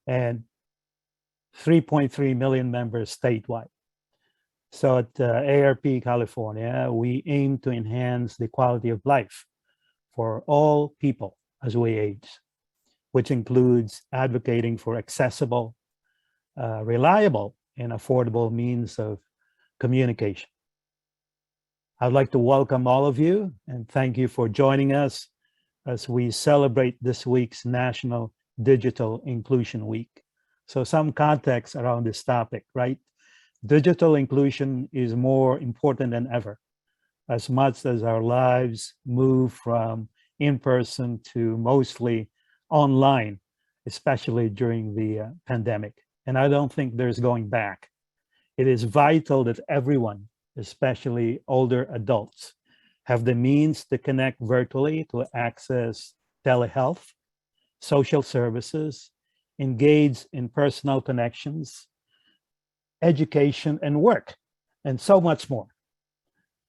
and 3.3 million members statewide. So at AARP California, we aim to enhance the quality of life for all people as we age, which includes advocating for accessible, reliable, and affordable means of communication. I'd like to welcome all of you and thank you for joining us as we celebrate this week's National Digital Inclusion Week. So some context around this topic, right? Digital inclusion is more important than ever, as much as our lives move from in-person to mostly online, especially during the pandemic. And I don't think there's going back. It is vital that everyone, especially older adults, have the means to connect virtually to access telehealth, social services, engage in personal connections, education, and work, and so much more.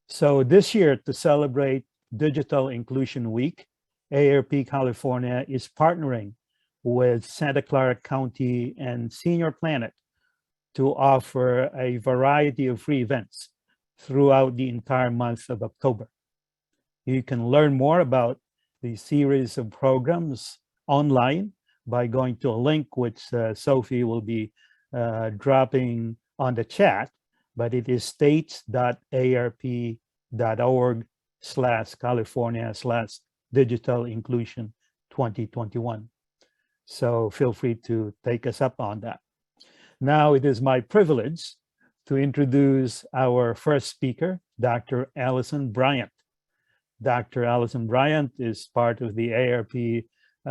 So this year, to celebrate Digital Inclusion Week, AARP California is partnering with Santa Clara County and Senior Planet to offer a variety of free events throughout the entire month of October. You can learn more about the series of programs online by going to a link which Sophie will be dropping on the chat, but it is states.aarp.org/California/digital inclusion 2021. So feel free to take us up on that. Now it is my privilege to introduce our first speaker, Dr. Alison Bryant. Dr. Alison Bryant is part of the AARP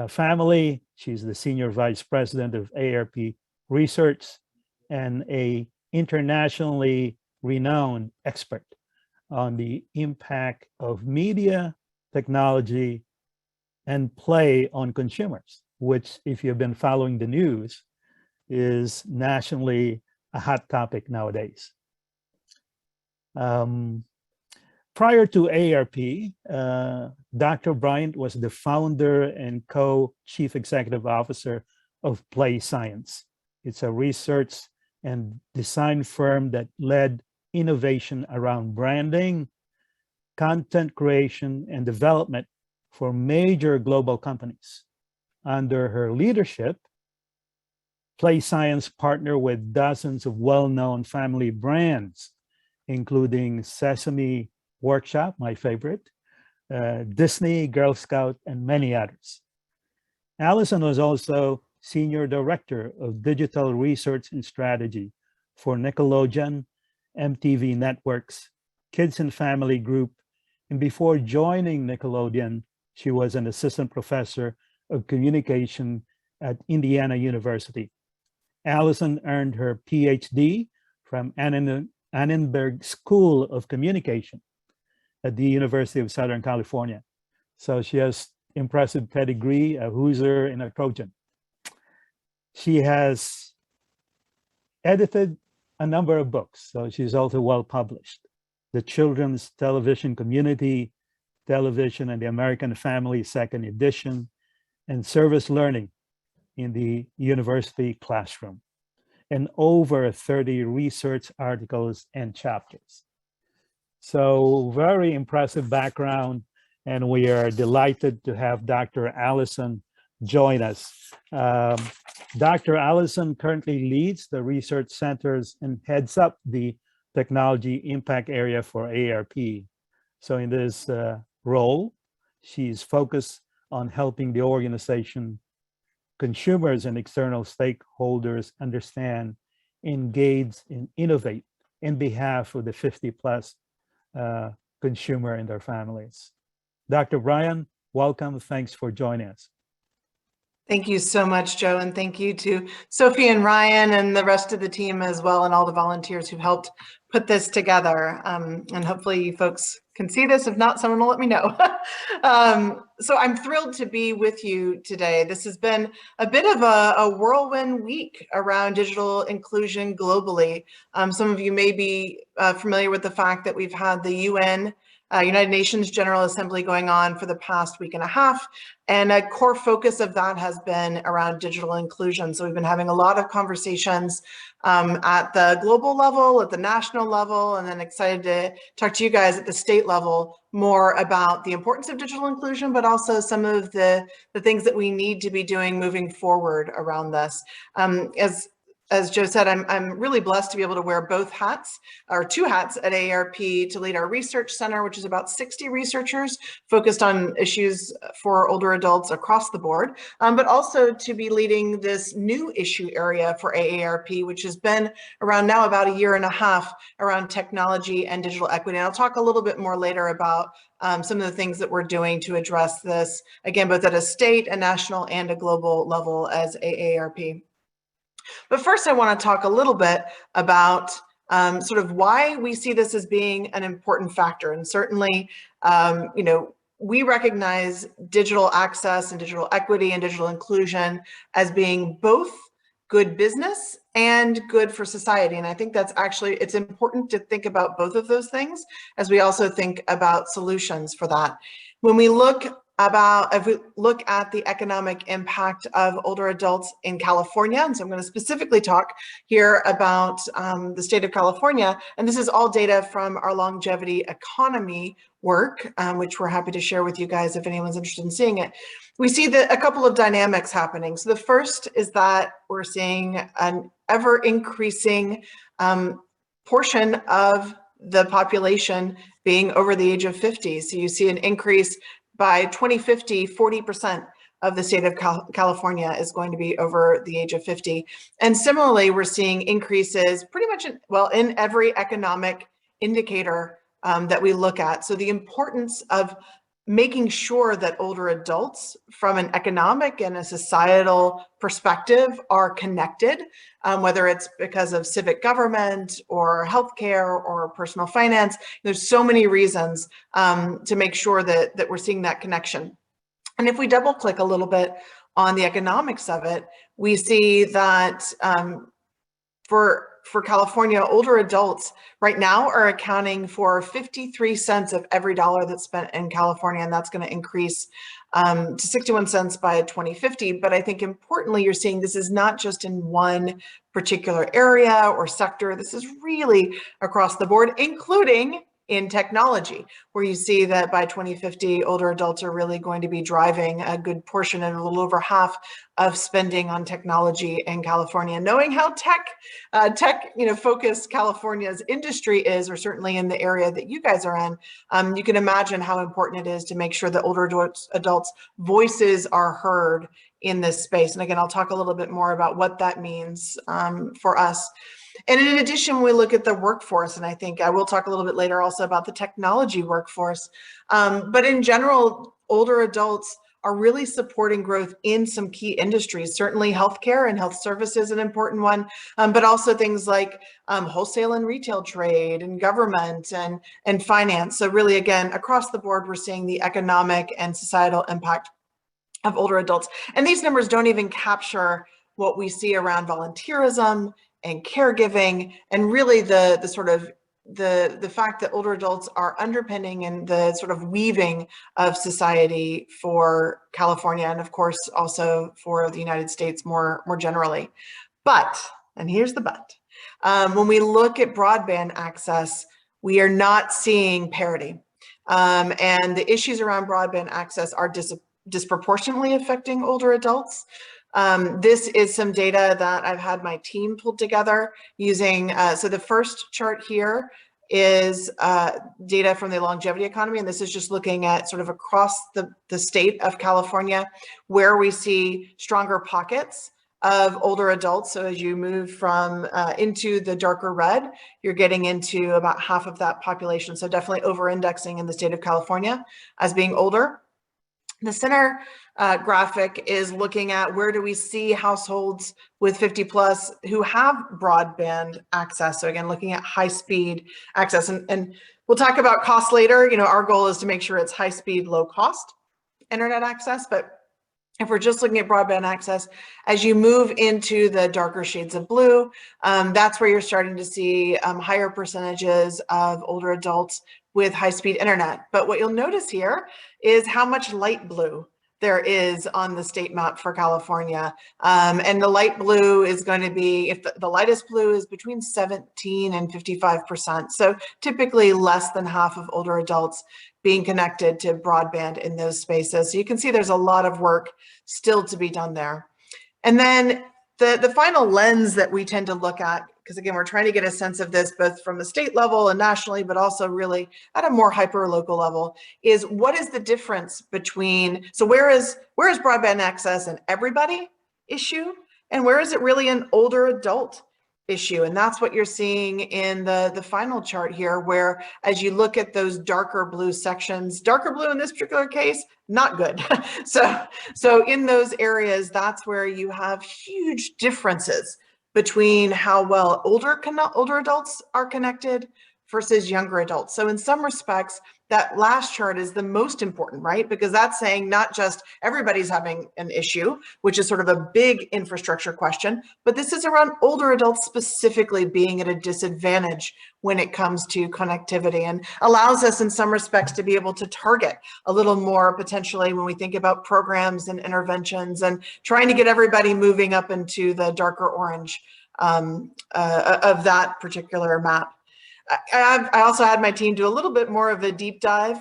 family. She's the Senior Vice President of AARP Research and an internationally renowned expert on the impact of media, technology, and play on consumers, which, if you've been following the news, is nationally a hot topic nowadays. Prior to AARP, Dr. Bryant was the founder and co-chief executive officer of Play Science. It's a research and design firm that led innovation around branding, content creation, and development for major global companies. Under her leadership, Play Science partnered with dozens of well-known family brands, including Sesame Workshop, my favorite, Disney, Girl Scout, and many others. Alison was also Senior Director of Digital Research and Strategy for Nickelodeon, MTV Networks, Kids and Family Group, and before joining Nickelodeon, she was an assistant professor of communication at Indiana University. Alison earned her PhD from Annenberg School of Communication at the University of Southern California. So she has impressive pedigree, a Hoosier and a Trojan. She has edited a number of books, so she's also well published. The Children's Television Community, Television and the American Family, second edition, and Service Learning in the University Classroom, and over 30 research articles and chapters. So very impressive background, and we are delighted to have Dr. Alison join us. Dr. Alison currently leads the research centers and heads up the technology impact area for AARP. So in this role, she's focused on helping the organization, consumers, and external stakeholders understand, engage, and innovate in behalf of the 50+ consumer and their families. Dr. Bryant, welcome. Thanks for joining us. Thank you so much, Joe, and thank you to Sophie and Ryan and the rest of the team as well, and all the volunteers who helped put this together. And hopefully you folks can see this. If not, someone will let me know. So I'm thrilled to be with you today. This has been a bit of a whirlwind week around digital inclusion globally. Some of you may be familiar with the fact that we've had the UN United Nations General Assembly going on for the past week and a half. And a core focus of that has been around digital inclusion. So we've been having a lot of conversations at the global level, at the national level, and then excited to talk to you guys at the state level more about the importance of digital inclusion, but also some of the things that we need to be doing moving forward around this. As Joe said, I'm really blessed to be able to wear both hats, or two hats at AARP, to lead our research center, which is about 60 researchers focused on issues for older adults across the board, but also to be leading this new issue area for AARP, which has been around now about a year and a half around technology and digital equity. And I'll talk a little bit more later about some of the things that we're doing to address this, again, both at a state, a national, and a global level as AARP. But first, I want to talk a little bit about sort of why we see this as being an important factor. And certainly, you know, we recognize digital access and digital equity and digital inclusion as being both good business and good for society. And I think that's actually, it's important to think about both of those things as we also think about solutions for that. When we look if we look at the economic impact of older adults in California, and so I'm going to specifically talk here about the state of California, and this is all data from our longevity economy work, which we're happy to share with you guys if anyone's interested in seeing it. We see a couple of dynamics happening. So the first is that we're seeing an ever increasing portion of the population being over the age of 50. So you see an increase. By 2050, 40% of the state of California is going to be over the age of 50. And similarly, we're seeing increases pretty much in every economic indicator that we look at. So the importance of making sure that older adults from an economic and a societal perspective are connected, whether it's because of civic government or healthcare or personal finance. There's so many reasons to make sure that we're seeing that connection. And if we double click a little bit on the economics of it, we see that for California, older adults right now are accounting for 53 cents of every dollar that's spent in California, and that's going to increase to 61 cents by 2050. But I think importantly, you're seeing this is not just in one particular area or sector. This is really across the board, including in technology, where you see that by 2050, older adults are really going to be driving a good portion and a little over half of spending on technology in California. Knowing how tech focused California's industry is, or certainly in the area that you guys are in, you can imagine how important it is to make sure that older adults' voices are heard in this space. And again, I'll talk a little bit more about what that means for us. And in addition, we look at the workforce, and I think I will talk a little bit later also about the technology workforce. But in general, older adults are really supporting growth in some key industries. Certainly healthcare and health services is an important one, but also things like wholesale and retail trade and government and finance. So really, again, across the board, we're seeing the economic and societal impact of older adults. And these numbers don't even capture what we see around volunteerism and caregiving, and really the fact that older adults are underpinning and the sort of weaving of society for California, and of course also for the United States more generally. But, and here's the but, when we look at broadband access, we are not seeing parity. And the issues around broadband access are disproportionately affecting older adults. This is some data that I've had my team pulled together using, so the first chart here is data from the longevity economy, and this is just looking at sort of across the state of California, where we see stronger pockets of older adults. So as you move from into the darker red, you're getting into about half of that population. So definitely over-indexing in the state of California as being older. The center graphic is looking at where do we see households with 50 plus who have broadband access. So again, looking at high speed access, and we'll talk about cost later. You know, our goal is to make sure it's high speed, low cost internet access. But if we're just looking at broadband access, as you move into the darker shades of blue, that's where you're starting to see higher percentages of older adults with high-speed internet. But what you'll notice here is how much light blue there is on the state map for California. And the light blue is going to be, if the lightest blue is between 17 and 55%. So typically less than half of older adults being connected to broadband in those spaces. So you can see there's a lot of work still to be done there. And then the final lens that we tend to look at, because again, we're trying to get a sense of this both from the state level and nationally, but also really at a more hyper local level, is what is the difference between, so where is broadband access an everybody issue, and where is it really an older adult issue? And that's what you're seeing in the final chart here, where as you look at those darker blue sections, darker blue in this particular case, not good. So in those areas, that's where you have huge differences between how well older adults are connected versus younger adults. So in some respects, that last chart is the most important, right? Because that's saying not just everybody's having an issue, which is sort of a big infrastructure question, but this is around older adults specifically being at a disadvantage when it comes to connectivity, and allows us in some respects to be able to target a little more potentially when we think about programs and interventions and trying to get everybody moving up into the darker orange of that particular map. I also had my team do a little bit more of a deep dive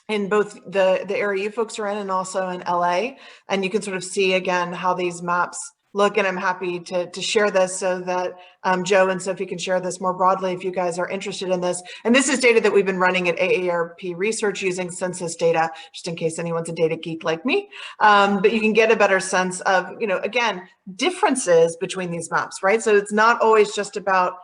in both the area you folks are in and also in LA. And you can sort of see again how these maps look, and I'm happy to share this so that Joe and Sophie can share this more broadly if you guys are interested in this. And this is data that we've been running at AARP Research using census data, just in case anyone's a data geek like me. But you can get a better sense of, again, differences between these maps, right? So it's not always just about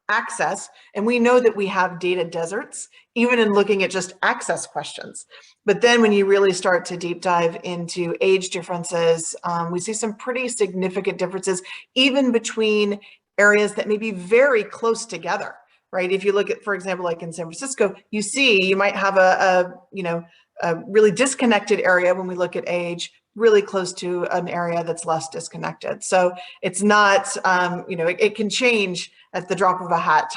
access, and we know that we have data deserts even in looking at just access questions. But then when you really start to deep dive into age differences, we see some pretty significant differences even between areas that may be very close together, right? If you look at, for example, like in San Francisco, you might have a really disconnected area when we look at age, really close to an area that's less disconnected. So it's not, it can change at the drop of a hat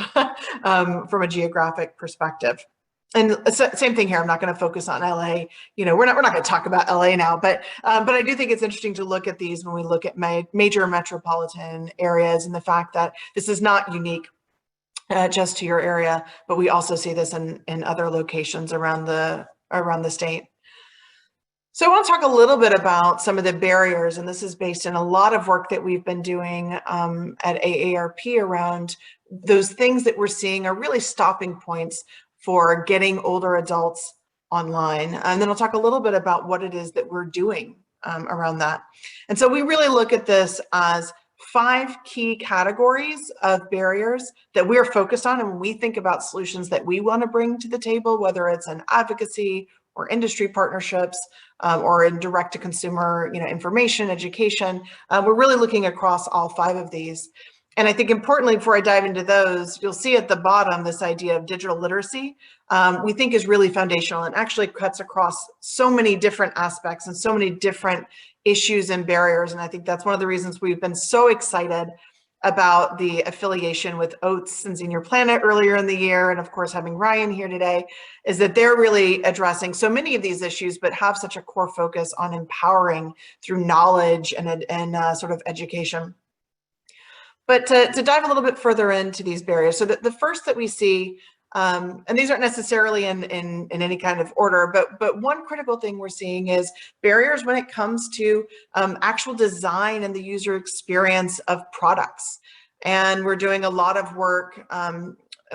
from a geographic perspective. And same thing here. I'm not going to focus on LA. We're not going to talk about LA now, but I do think it's interesting to look at these when we look at major metropolitan areas, and the fact that this is not unique just to your area, but we also see this in other locations around the state. So I want to talk a little bit about some of the barriers, and this is based on a lot of work that we've been doing at AARP around those things that we're seeing are really stopping points for getting older adults online. And then I'll talk a little bit about what it is that we're doing around that. And so we really look at this as 5 key categories of barriers that we're focused on, and when we think about solutions that we want to bring to the table, whether it's an advocacy or industry partnerships, or in direct-to-consumer, information, education. We're really looking across all 5 of these. And I think importantly, before I dive into those, you'll see at the bottom this idea of digital literacy, we think is really foundational and actually cuts across so many different aspects and so many different issues and barriers. And I think that's one of the reasons we've been so excited about the affiliation with Oats and Senior Planet earlier in the year, and of course having Ryan here today, is that they're really addressing so many of these issues, but have such a core focus on empowering through knowledge and sort of education. But to dive a little bit further into these barriers, so the first that we see, and these aren't necessarily in any kind of order, but one critical thing we're seeing is barriers when it comes to actual design and the user experience of products. And we're doing a lot of work,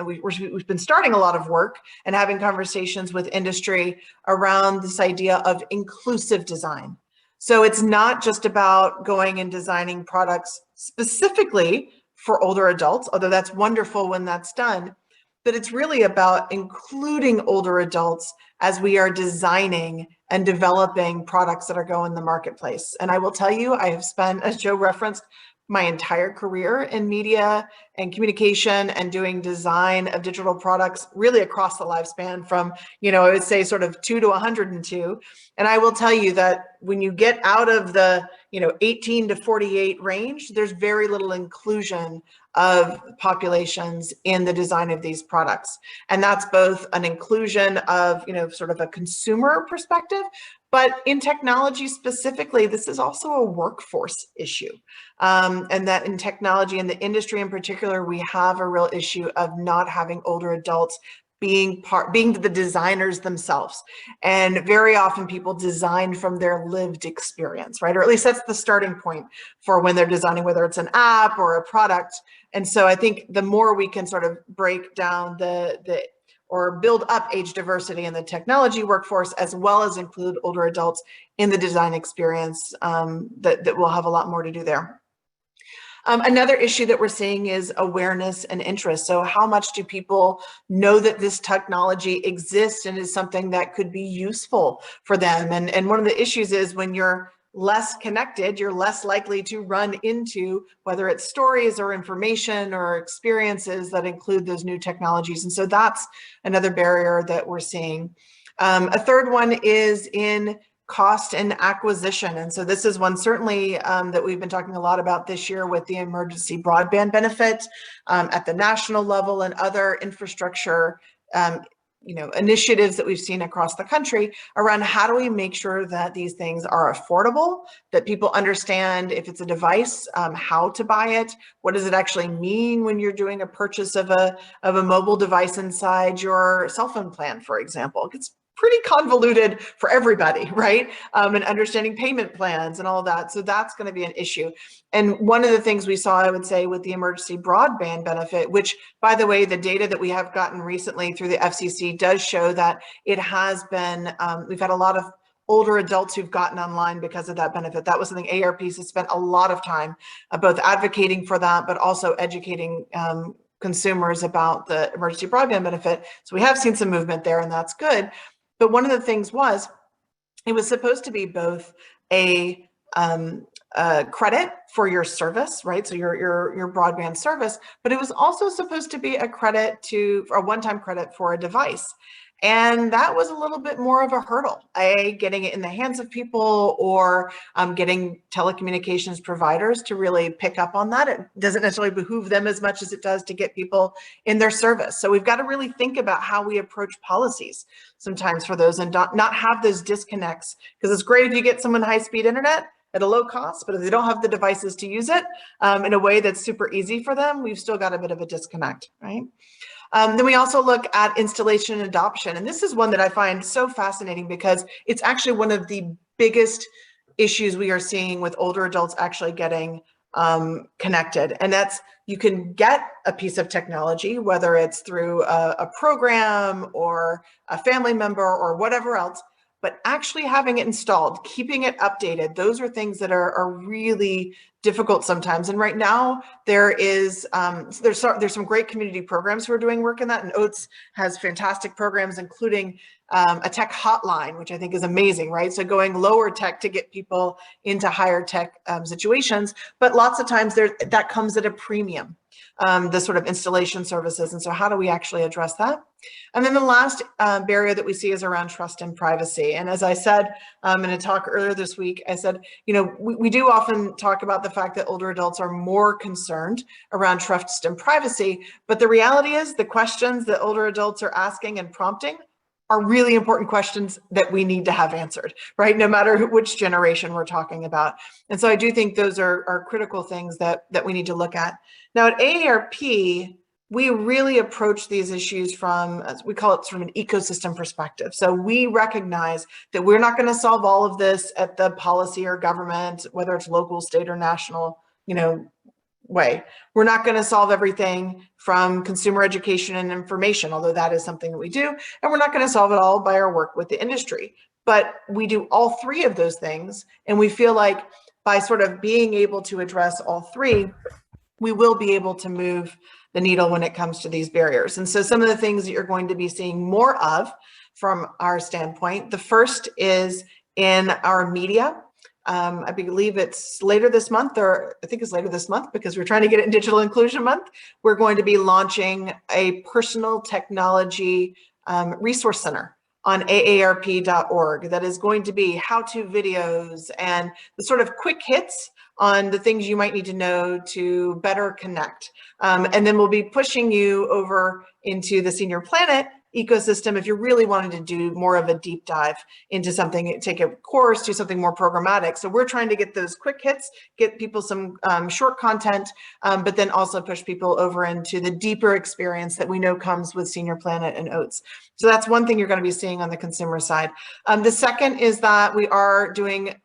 we've been starting a lot of work and having conversations with industry around this idea of inclusive design. So it's not just about going and designing products specifically for older adults, although that's wonderful when that's done, but it's really about including older adults as we are designing and developing products that are going in the marketplace. And I will tell you, I have spent, as Joe referenced, my entire career in media and communication and doing design of digital products really across the lifespan from, I would say sort of 2 to 102. And I will tell you that when you get out of the, 18 to 48 range, there's very little inclusion of populations in the design of these products. And that's both an inclusion of, sort of a consumer perspective, but in technology specifically, this is also a workforce issue. And that in technology and the industry in particular, we have a real issue of not having older adults being the designers themselves. And very often people design from their lived experience, right? Or at least that's the starting point for when they're designing, whether it's an app or a product. And so I think the more we can sort of break down or build up age diversity in the technology workforce, as well as include older adults in the design experience, that we'll have a lot more to do there. Another issue that we're seeing is awareness and interest. So how much do people know that this technology exists and is something that could be useful for them? And one of the issues is when you're less connected, you're less likely to run into whether it's stories or information or experiences that include those new technologies. And so that's another barrier that we're seeing. A third one is in cost and acquisition. And so this is one certainly that we've been talking a lot about this year with the emergency broadband benefit at the national level and other infrastructure initiatives that we've seen across the country around how do we make sure that these things are affordable, that people understand if it's a device, how to buy it, what does it actually mean when you're doing a purchase of a mobile device inside your cell phone plan, for example. It's pretty convoluted for everybody, right? And understanding payment plans and all of that. So that's going to be an issue. And one of the things we saw, I would say, with the emergency broadband benefit, which, by the way, the data that we have gotten recently through the FCC does show that it has been, we've had a lot of older adults who've gotten online because of that benefit. That was something AARPs has spent a lot of time both advocating for that, but also educating consumers about the emergency broadband benefit. So we have seen some movement there, and that's good. But one of the things was, it was supposed to be both a credit for your service, right? So your broadband service, but it was also supposed to be a credit a one-time credit for a device. And that was a little bit more of a hurdle, getting it in the hands of people or getting telecommunications providers to really pick up on that. It doesn't necessarily behoove them as much as it does to get people in their service. So we've got to really think about how we approach policies sometimes for those and not have those disconnects, because it's great if you get someone high-speed internet at a low cost, but if they don't have the devices to use it in a way that's super easy for them, we've still got a bit of a disconnect, right? Then we also look at installation and adoption. And this is one that I find so fascinating because it's actually one of the biggest issues we are seeing with older adults actually getting connected. And that's, you can get a piece of technology, whether it's through a program or a family member or whatever else, but actually having it installed, keeping it updated, those are things that are really difficult sometimes. And right now there's some great community programs who are doing work in that, and Oates has fantastic programs, including a tech hotline, which I think is amazing, right? So going lower tech to get people into higher tech situations, but lots of times that comes at a premium, the sort of installation services. And so how do we actually address that? And then the last barrier that we see is around trust and privacy. And as I said in a talk earlier this week, I said, we do often talk about the fact that older adults are more concerned around trust and privacy, but the reality is the questions that older adults are asking and prompting are really important questions that we need to have answered, right? No matter which generation we're talking about. And so I do think those are critical things that we need to look at. Now at AARP, we really approach these issues from, as we call it, sort of an ecosystem perspective. So we recognize that we're not going to solve all of this at the policy or government, whether it's local, state, or national, way. We're not going to solve everything from consumer education and information, although that is something that we do. And we're not going to solve it all by our work with the industry. But we do all three of those things. And we feel like by sort of being able to address all three, we will be able to move the needle when it comes to these barriers. And so some of the things that you're going to be seeing more of from our standpoint, the first is in our media. I believe it's later this month, or I think it's later this month because we're trying to get it in Digital Inclusion Month. We're going to be launching a personal technology resource center on aarp.org that is going to be how-to videos and the sort of quick hits on the things you might need to know to better connect. And then we'll be pushing you over into the Senior Planet ecosystem if you're really wanting to do more of a deep dive into something, take a course, do something more programmatic. So we're trying to get those quick hits, get people some short content, but then also push people over into the deeper experience that we know comes with Senior Planet and Oats. So that's one thing you're going to be seeing on the consumer side. The second is that we are doing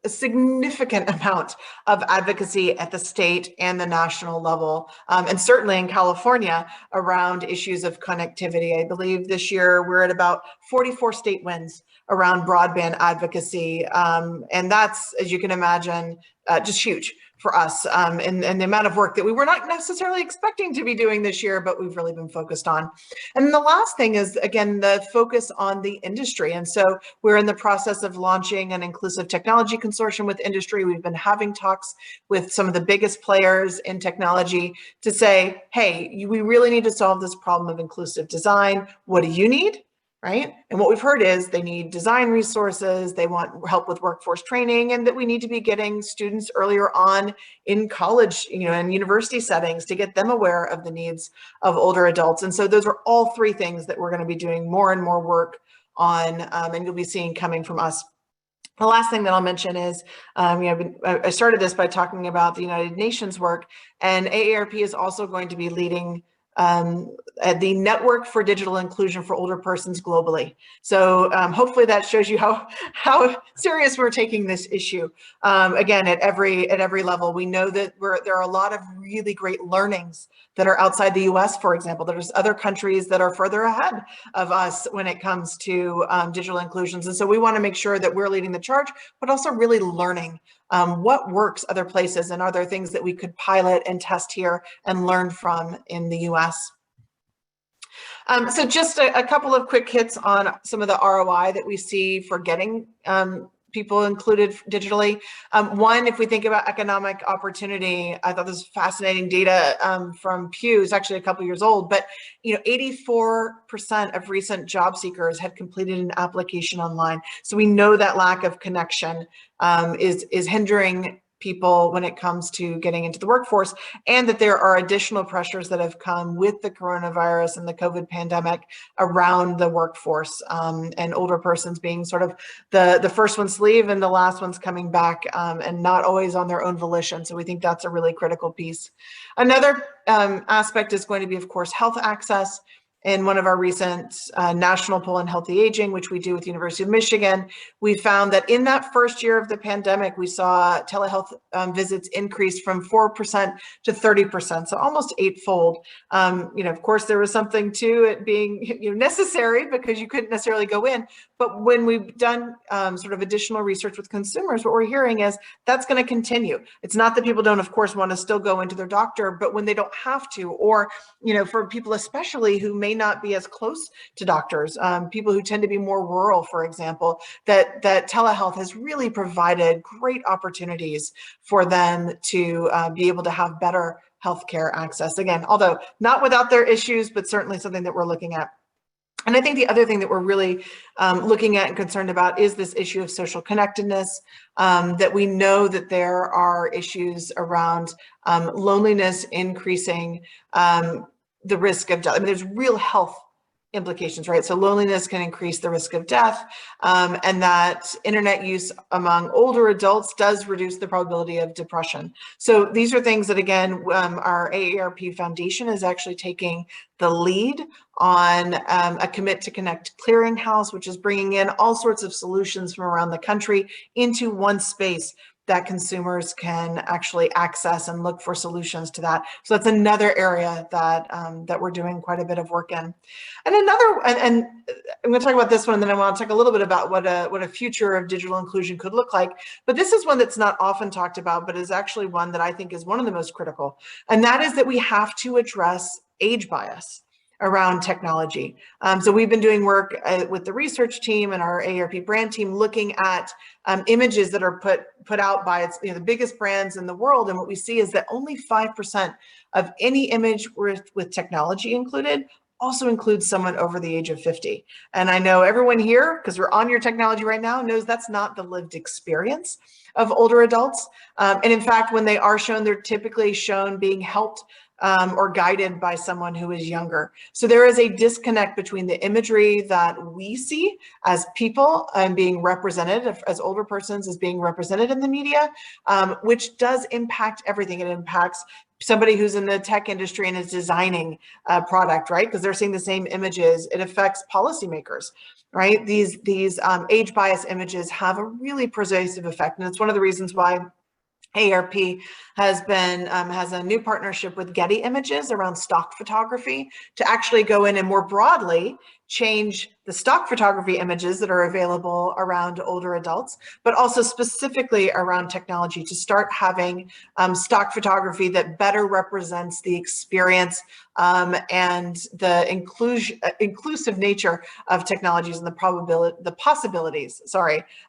a significant amount of advocacy at the state and the national level, and certainly in California around issues of connectivity. I believe this year we're at about 44 state wins around broadband advocacy, and that's, as you can imagine, just huge for us, and the amount of work that we were not necessarily expecting to be doing this year, but we've really been focused on. And then the last thing is, again, the focus on the industry. And so we're in the process of launching an inclusive technology consortium with industry. We've been having talks with some of the biggest players in technology to say, hey, we really need to solve this problem of inclusive design. What do you need? Right? And what we've heard is they need design resources, they want help with workforce training, and that we need to be getting students earlier on in college, and university settings to get them aware of the needs of older adults. And so those are all three things that we're going to be doing more and more work on, and you'll be seeing coming from us. The last thing that I'll mention is, I started this by talking about the United Nations work, and AARP is also going to be leading the Network for Digital Inclusion for Older Persons globally. So hopefully that shows you how serious we're taking this issue. Again, at every level, we know that there are a lot of really great learnings that are outside the US, for example. There's other countries that are further ahead of us when it comes to digital inclusions. And so we want to make sure that we're leading the charge, but also really learning what works other places, and are there things that we could pilot and test here and learn from in the US. So just a couple of quick hits on some of the ROI that we see for getting people included digitally. One, if we think about economic opportunity, I thought this was fascinating data from Pew. It's actually a couple years old, but 84% of recent job seekers had completed an application online. So we know that lack of connection is hindering people when it comes to getting into the workforce, and that there are additional pressures that have come with the coronavirus and the COVID pandemic around the workforce, and older persons being sort of the first ones to leave and the last ones coming back, and not always on their own volition. So we think that's a really critical piece. Another aspect is going to be, of course, health access. In one of our recent national poll on healthy aging, which we do with the University of Michigan, we found that in that first year of the pandemic, we saw telehealth visits increase from 4% to 30%, so almost eightfold. Of course, there was something to it being necessary because you couldn't necessarily go in. But when we've done sort of additional research with consumers, what we're hearing is that's going to continue. It's not that people don't, of course, want to still go into their doctor, but when they don't have to, or for people especially who may not be as close to doctors, people who tend to be more rural, for example, that telehealth has really provided great opportunities for them to be able to have better healthcare access. Again, although not without their issues, but certainly something that we're looking at. And I think the other thing that we're really looking at and concerned about is this issue of social connectedness, that we know that there are issues around loneliness increasing the risk of death. I mean, there's real health implications, right? So loneliness can increase the risk of death, and that internet use among older adults does reduce the probability of depression. So these are things that, again, our AARP Foundation is actually taking the lead on a Commit to Connect clearinghouse, which is bringing in all sorts of solutions from around the country into one space that consumers can actually access and look for solutions to that. So that's another area that that we're doing quite a bit of work in. And I'm going to talk about this one, and then I want to talk a little bit about what a future of digital inclusion could look like. But this is one that's not often talked about, but is actually one that I think is one of the most critical. And that is that we have to address age bias around technology. So we've been doing work with the research team and our AARP brand team, looking at images that are put out by the biggest brands in the world. And what we see is that only 5% of any image with technology included also includes someone over the age of 50. And I know everyone here, because we're on your technology right now, knows that's not the lived experience of older adults. And in fact, when they are shown, they're typically shown being helped or guided by someone who is younger. So there is a disconnect between the imagery that we see as people and being represented, as older persons as being represented in the media, which does impact everything. It impacts somebody who's in the tech industry and is designing a product, right? Because they're seeing the same images. It affects policymakers, right? These age bias images have a really pervasive effect. And it's one of the reasons why Aarp has a new partnership with Getty Images around stock photography to actually go in and more broadly change the stock photography images that are available around older adults, but also specifically around technology to start having stock photography that better represents the experience and the inclusive nature of technologies and the possibilities,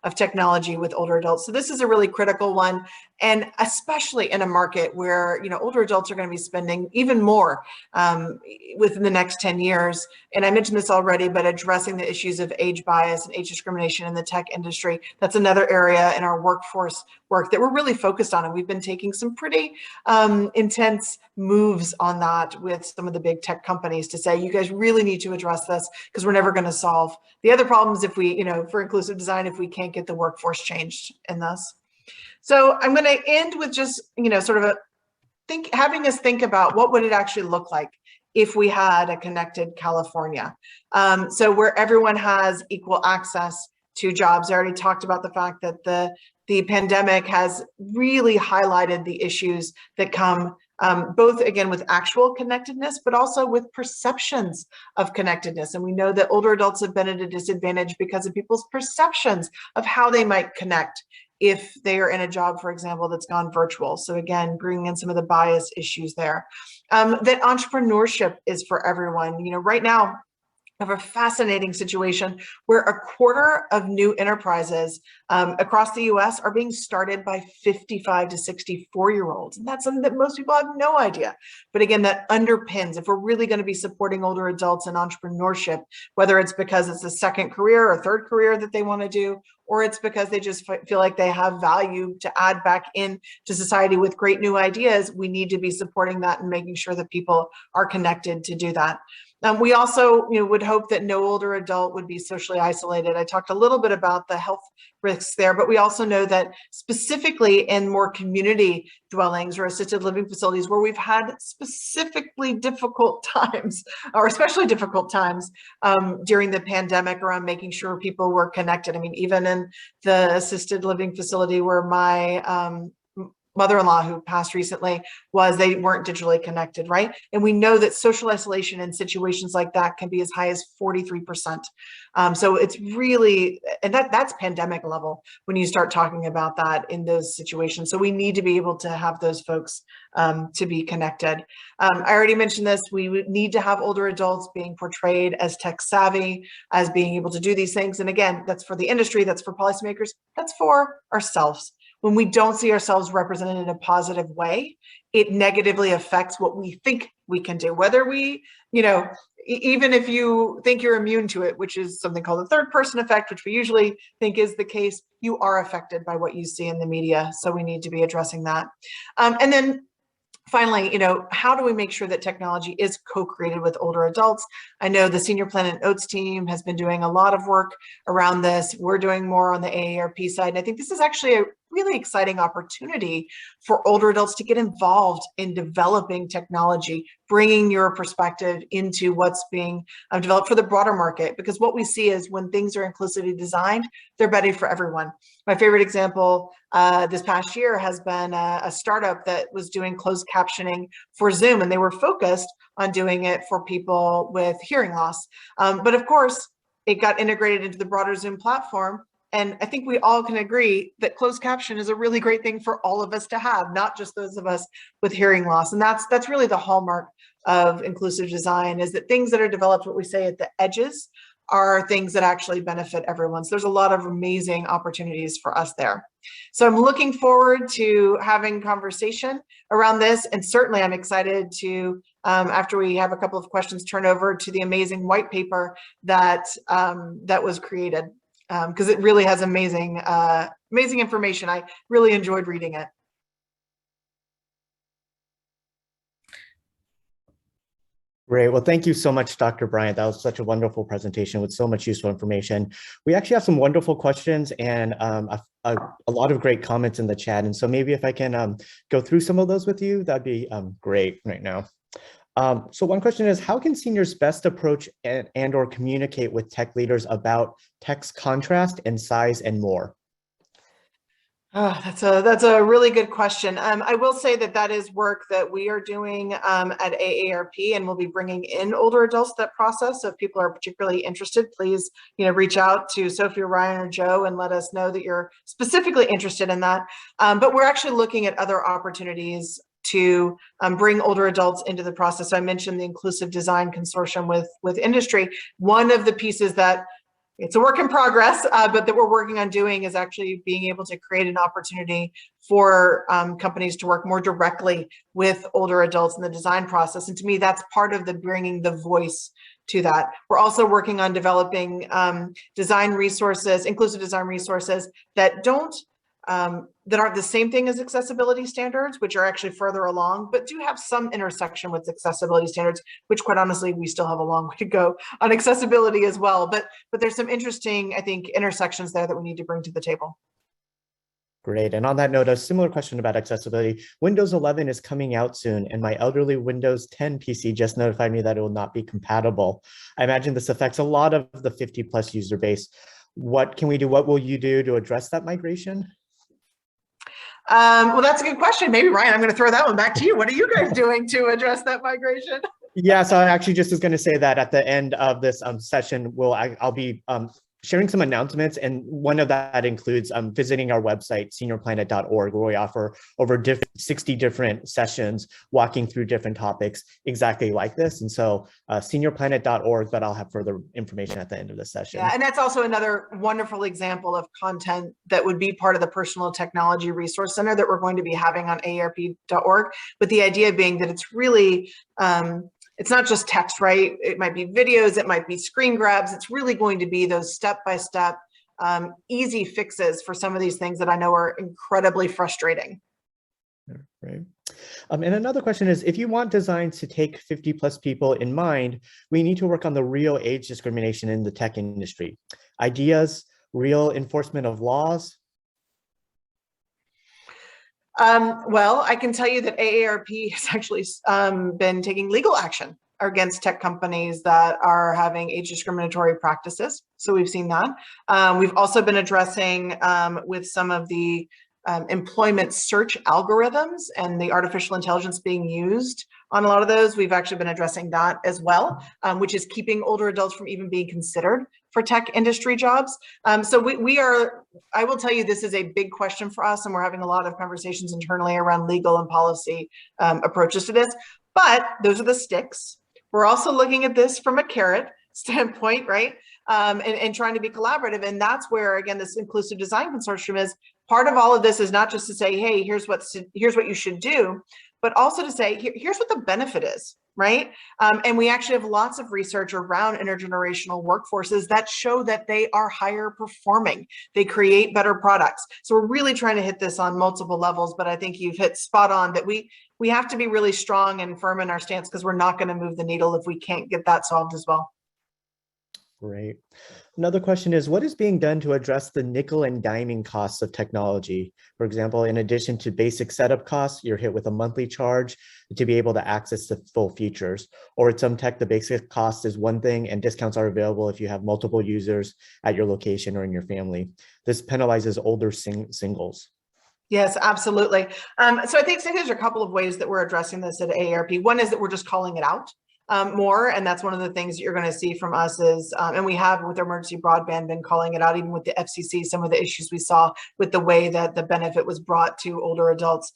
of technology with older adults. So this is a really critical one, and especially in a market where older adults are going to be spending even more within the next 10 years. And I mentioned this already, but addressing the issues of age bias and age discrimination in the tech industry, that's another area in our workforce work that we're really focused on. And we've been taking some pretty intense moves on that with some of the big tech companies to say, you guys really need to address this because we're never going to solve the other problems if we, for inclusive design, if we can't get the workforce changed in this. So I'm going to end with just, sort of having us think about what would it actually look like if we had a connected California. So where everyone has equal access to jobs. I already talked about the fact that the pandemic has really highlighted the issues that come both, again, with actual connectedness, but also with perceptions of connectedness. And we know that older adults have been at a disadvantage because of people's perceptions of how they might connect if they are in a job, for example, that's gone virtual. So again, bringing in some of the bias issues there. That entrepreneurship is for everyone. Right now, we have a fascinating situation where a quarter of new enterprises across the US are being started by 55 to 64-year-olds. And that's something that most people have no idea. But again, that underpins, if we're really going to be supporting older adults in entrepreneurship, whether it's because it's a second career or third career that they want to do, or it's because they just feel like they have value to add back in to society with great new ideas, we need to be supporting that and making sure that people are connected to do that. We also would hope that no older adult would be socially isolated. I talked a little bit about the health risks there, but we also know that specifically in more community dwellings or assisted living facilities where we've had specifically difficult times, or especially difficult times during the pandemic around making sure people were connected. I mean, even in the assisted living facility where my mother-in-law who passed recently they weren't digitally connected, right? And we know that social isolation in situations like that can be as high as 43%. So it's really, and that's pandemic level when you start talking about that in those situations. So we need to be able to have those folks to be connected. I already mentioned this, we would need to have older adults being portrayed as tech savvy, as being able to do these things. And again, that's for the industry, that's for policymakers, that's for ourselves. When we don't see ourselves represented in a positive way, it negatively affects what we think we can do. Whether we, even if you think you're immune to it, which is something called the third person effect, which we usually think is the case, you are affected by what you see in the media. So we need to be addressing that. And then finally, how do we make sure that technology is co-created with older adults? I know the Senior Plan and Oats team has been doing a lot of work around this. We're doing more on the AARP side. And I think this is actually a really exciting opportunity for older adults to get involved in developing technology, bringing your perspective into what's being developed for the broader market. Because what we see is when things are inclusively designed, they're better for everyone. My favorite example this past year has been a startup that was doing closed captioning for Zoom, and they were focused on doing it for people with hearing loss. But of course, it got integrated into the broader Zoom platform. And I think we all can agree that closed caption is a really great thing for all of us to have, not just those of us with hearing loss. And that's really the hallmark of inclusive design, is that things that are developed, what we say at the edges, are things that actually benefit everyone. So there's a lot of amazing opportunities for us there. So I'm looking forward to having conversation around this, and certainly I'm excited to, after we have a couple of questions, turn over to the amazing white paper that that was created, because it really has amazing information. I really enjoyed reading it. Great. Well, thank you so much, Dr. Bryant. That was such a wonderful presentation with so much useful information. We actually have some wonderful questions and a lot of great comments in the chat. And so maybe if I can go through some of those with you, that'd be great right now. So one question is, how can seniors best approach and or communicate with tech leaders about text contrast and size and more? Oh, that's a really good question. I will say that that is work that we are doing at AARP, and we'll be bringing in older adults to that process. So if people are particularly interested, please, reach out to Sophie, Ryan, or Joe and let us know that you're specifically interested in that. But we're actually looking at other opportunities to bring older adults into the process. So I mentioned the Inclusive Design Consortium with industry. One of the pieces that it's a work in progress, but that we're working on doing is actually being able to create an opportunity for companies to work more directly with older adults in the design process. And to me, that's part of the bringing the voice to that. We're also working on developing design resources, inclusive design resources that that aren't the same thing as accessibility standards, which are actually further along, but do have some intersection with accessibility standards, which quite honestly, we still have a long way to go on accessibility as well. But there's some interesting, I think, intersections there that we need to bring to the table. Great. And on that note, a similar question about accessibility. Windows 11 is coming out soon, and my elderly Windows 10 PC just notified me that it will not be compatible. I imagine this affects a lot of the 50+ user base. What can we do? What will you do to address that migration? Well, that's a good question. Maybe Ryan, I'm going to throw that one back to you. What are you guys doing to address that migration? Yeah, so I actually just was going to say that at the end of this session, I'll be sharing some announcements, and one of that includes visiting our website, seniorplanet.org, where we offer over 60 different sessions walking through different topics exactly like this. And so seniorplanet.org, but I'll have further information at the end of the session. Yeah, and that's also another wonderful example of content that would be part of the Personal Technology Resource Center that we're going to be having on aarp.org, with the idea being that it's really, it's not just text, right? It might be videos, it might be screen grabs. It's really going to be those step-by-step, easy fixes for some of these things that I know are incredibly frustrating. Right. And another question is, if you want designs to take 50+ people in mind, we need to work on the real age discrimination in the tech industry. Ideas, real enforcement of laws. Well, I can tell you that AARP has actually been taking legal action against tech companies that are having age discriminatory practices. So we've seen that. We've also been addressing with some of the employment search algorithms and the artificial intelligence being used on a lot of those. We've actually been addressing that as well, which is keeping older adults from even being considered for tech industry jobs. So we are, I will tell you, this is a big question for us, and we're having a lot of conversations internally around legal and policy approaches to this, but those are the sticks. We're also looking at this from a carrot standpoint, right? And trying to be collaborative. And that's where, again, this Inclusive Design Consortium is. Part of all of this is not just to say, hey, here's what you should do, but also to say, here's what the benefit is, right? And we actually have lots of research around intergenerational workforces that show that they are higher performing. They create better products. So we're really trying to hit this on multiple levels, but I think you've hit spot on that we have to be really strong and firm in our stance, because we're not going to move the needle if we can't get that solved as well. Great. Another question is, what is being done to address the nickel and diming costs of technology? For example, in addition to basic setup costs, you're hit with a monthly charge to be able to access the full features. Or at some tech, the basic cost is one thing and discounts are available if you have multiple users at your location or in your family. This penalizes older singles. Yes, absolutely. So I think there's a couple of ways that we're addressing this at AARP. One is that we're just calling it out more, and that's one of the things that you're going to see from us is, and we have with emergency broadband been calling it out, even with the FCC, some of the issues we saw with the way that the benefit was brought to older adults.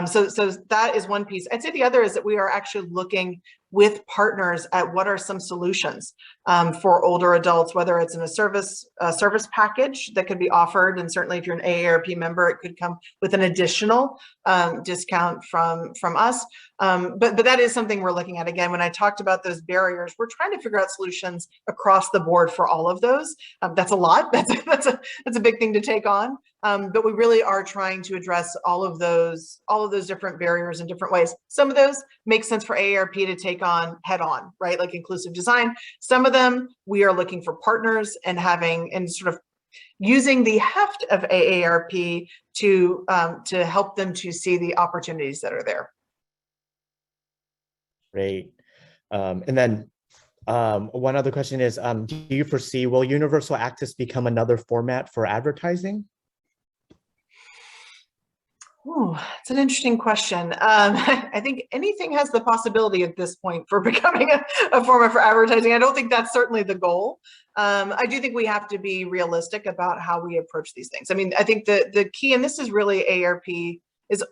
So that is one piece. I'd say the other is that we are actually looking with partners at what are some solutions for older adults, whether it's in a service package that could be offered. And certainly if you're an AARP member, it could come with an additional discount from us. But that is something we're looking at. Again, when I talked about those barriers, we're trying to figure out solutions across the board for all of those. That's a lot. That's a big thing to take on. But we really are trying to address all of those different barriers in different ways. Some of those make sense for AARP to take on head on, right? Like inclusive design. Some of them we are looking for partners and sort of using the heft of AARP to help them to see the opportunities that are there. Great. And then one other question is, do you foresee, will universal access become another format for advertising? Oh, it's an interesting question. I think anything has the possibility at this point for becoming a format for advertising. I don't think that's certainly the goal. I do think we have to be realistic about how we approach these things. I mean, I think the key, and this is really AARP, is,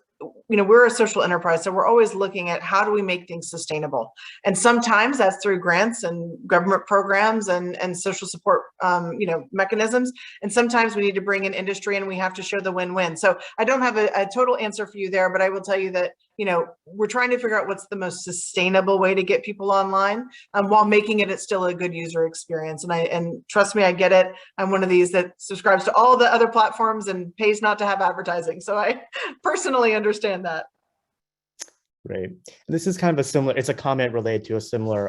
we're a social enterprise, so we're always looking at how do we make things sustainable. And sometimes that's through grants and government programs and social support, mechanisms. And sometimes we need to bring in industry and we have to show the win-win. So I don't have a total answer for you there, but I will tell you that, we're trying to figure out what's the most sustainable way to get people online while making it still a good user experience. And trust me, I get it. I'm one of these that subscribes to all the other platforms and pays not to have advertising. So I personally understand that. Great. This is kind of it's a comment related to a similar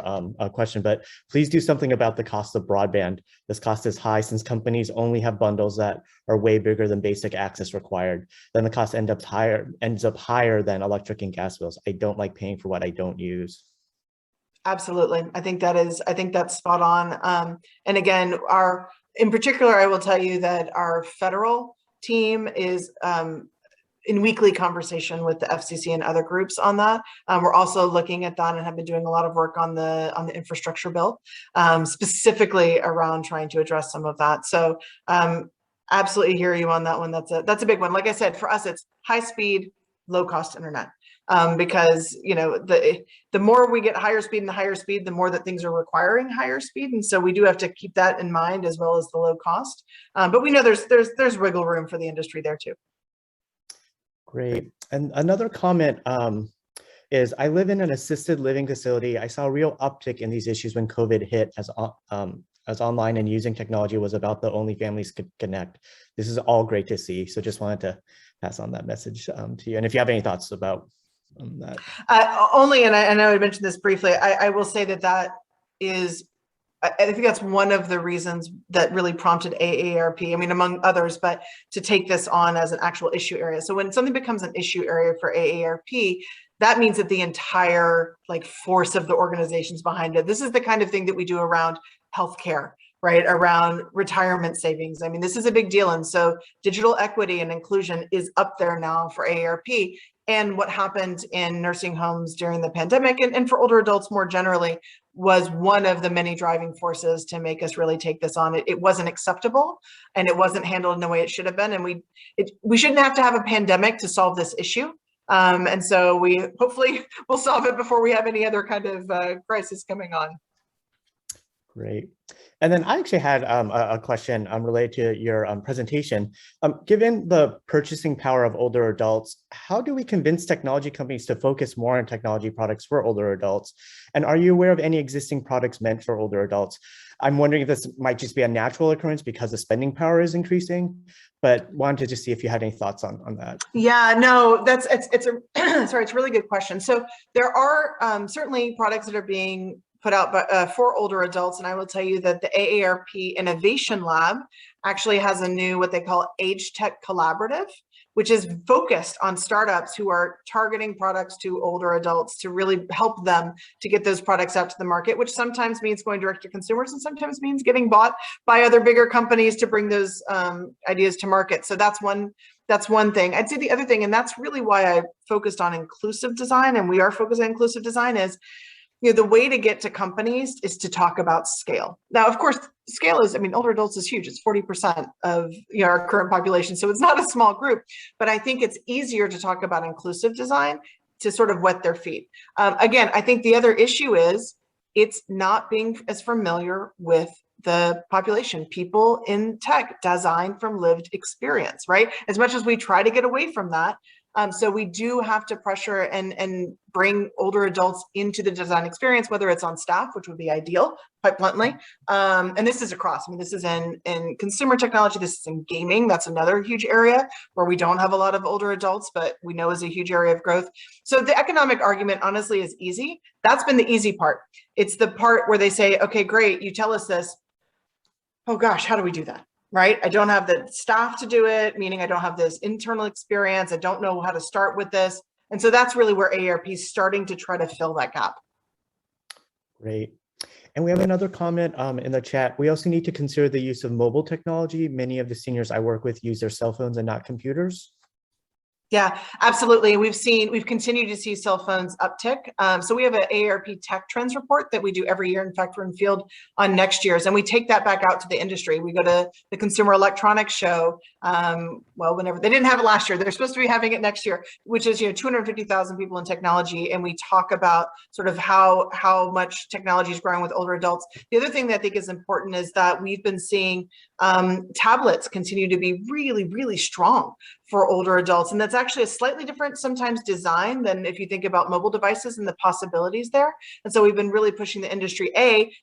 question, but please do something about the cost of broadband. This cost is high since companies only have bundles that are way bigger than basic access required. Then the cost ends up higher than electric and gas bills. I don't like paying for what I don't use. Absolutely. I think that's spot on. And again, in particular, I will tell you that our federal team is in weekly conversation with the FCC and other groups on that. We're also looking at that and have been doing a lot of work on the infrastructure bill, specifically around trying to address some of that. So absolutely hear you on that one. That's a big one. Like I said, for us, it's high speed, low cost internet. Because the more we get higher speed and higher speed, the more that things are requiring higher speed, and so we do have to keep that in mind as well as the low cost. But we know there's wiggle room for the industry there too. Great. And another comment is, I live in an assisted living facility. I saw a real uptick in these issues when COVID hit, as online and using technology was about the only families could connect. This is all great to see. So just wanted to pass on that message to you. And if you have any thoughts about that. And I know I mentioned this briefly, I will say that is, I think that's one of the reasons that really prompted AARP, I mean, among others, but to take this on as an actual issue area. So when something becomes an issue area for AARP, that means that the entire force of the organization's behind it. This is the kind of thing that we do around healthcare, right? Around retirement savings. I mean, this is a big deal. And so digital equity and inclusion is up there now for AARP. And what happened in nursing homes during the pandemic and for older adults more generally was one of the many driving forces to make us really take this on. It wasn't acceptable and it wasn't handled in the way it should have been. And we shouldn't have to have a pandemic to solve this issue. And so we hopefully will solve it before we have any other kind of crisis coming on. Great. And then I actually had a question related to your presentation. Given the purchasing power of older adults, how do we convince technology companies to focus more on technology products for older adults? And are you aware of any existing products meant for older adults? I'm wondering if this might just be a natural occurrence because the spending power is increasing, but wanted to just see if you had any thoughts on that. Yeah, no, it's a really good question. So there are certainly products that are being put out for older adults. And I will tell you that the AARP Innovation Lab actually has a new, what they call Age Tech Collaborative, which is focused on startups who are targeting products to older adults to really help them to get those products out to the market, which sometimes means going direct to consumers and sometimes means getting bought by other bigger companies to bring those ideas to market. So that's one thing. I'd say the other thing, and that's really why I focused on inclusive design, and we are focused on inclusive design, is the way to get to companies is to talk about scale. Now, of course, scale is, older adults is huge. It's 40% of our current population. So it's not a small group, but I think it's easier to talk about inclusive design to sort of wet their feet. Again, I think the other issue is it's not being as familiar with the population. People in tech design from lived experience, right? As much as we try to get away from that. So we do have to pressure and bring older adults into the design experience, whether it's on staff, which would be ideal, quite bluntly. And this is across, I mean, this is in consumer technology, this is in gaming. That's another huge area where we don't have a lot of older adults, but we know is a huge area of growth. So the economic argument, honestly, is easy. That's been the easy part. It's the part where they say, okay, great, you tell us this. Oh gosh, how do we do that? Right? I don't have the staff to do it, meaning I don't have this internal experience. I don't know how to start with this. And so that's really where AARP is starting to try to fill that gap. Great. And we have another comment in the chat. We also need to consider the use of mobile technology. Many of the seniors I work with use their cell phones and not computers. Yeah, absolutely. We've continued to see cell phones uptick. So we have an AARP tech trends report that we do every year. In fact, we're in field on next year's, and we take that back out to the industry. We go to the Consumer Electronics Show. Well, whenever they didn't have it last year, they're supposed to be having it next year, which is 250,000 people in technology, and we talk about sort of how much technology is growing with older adults. The other thing that I think is important is that we've been seeing tablets continue to be really, really strong for older adults. And that's actually a slightly different sometimes design than if you think about mobile devices and the possibilities there. And so we've been really pushing the industry,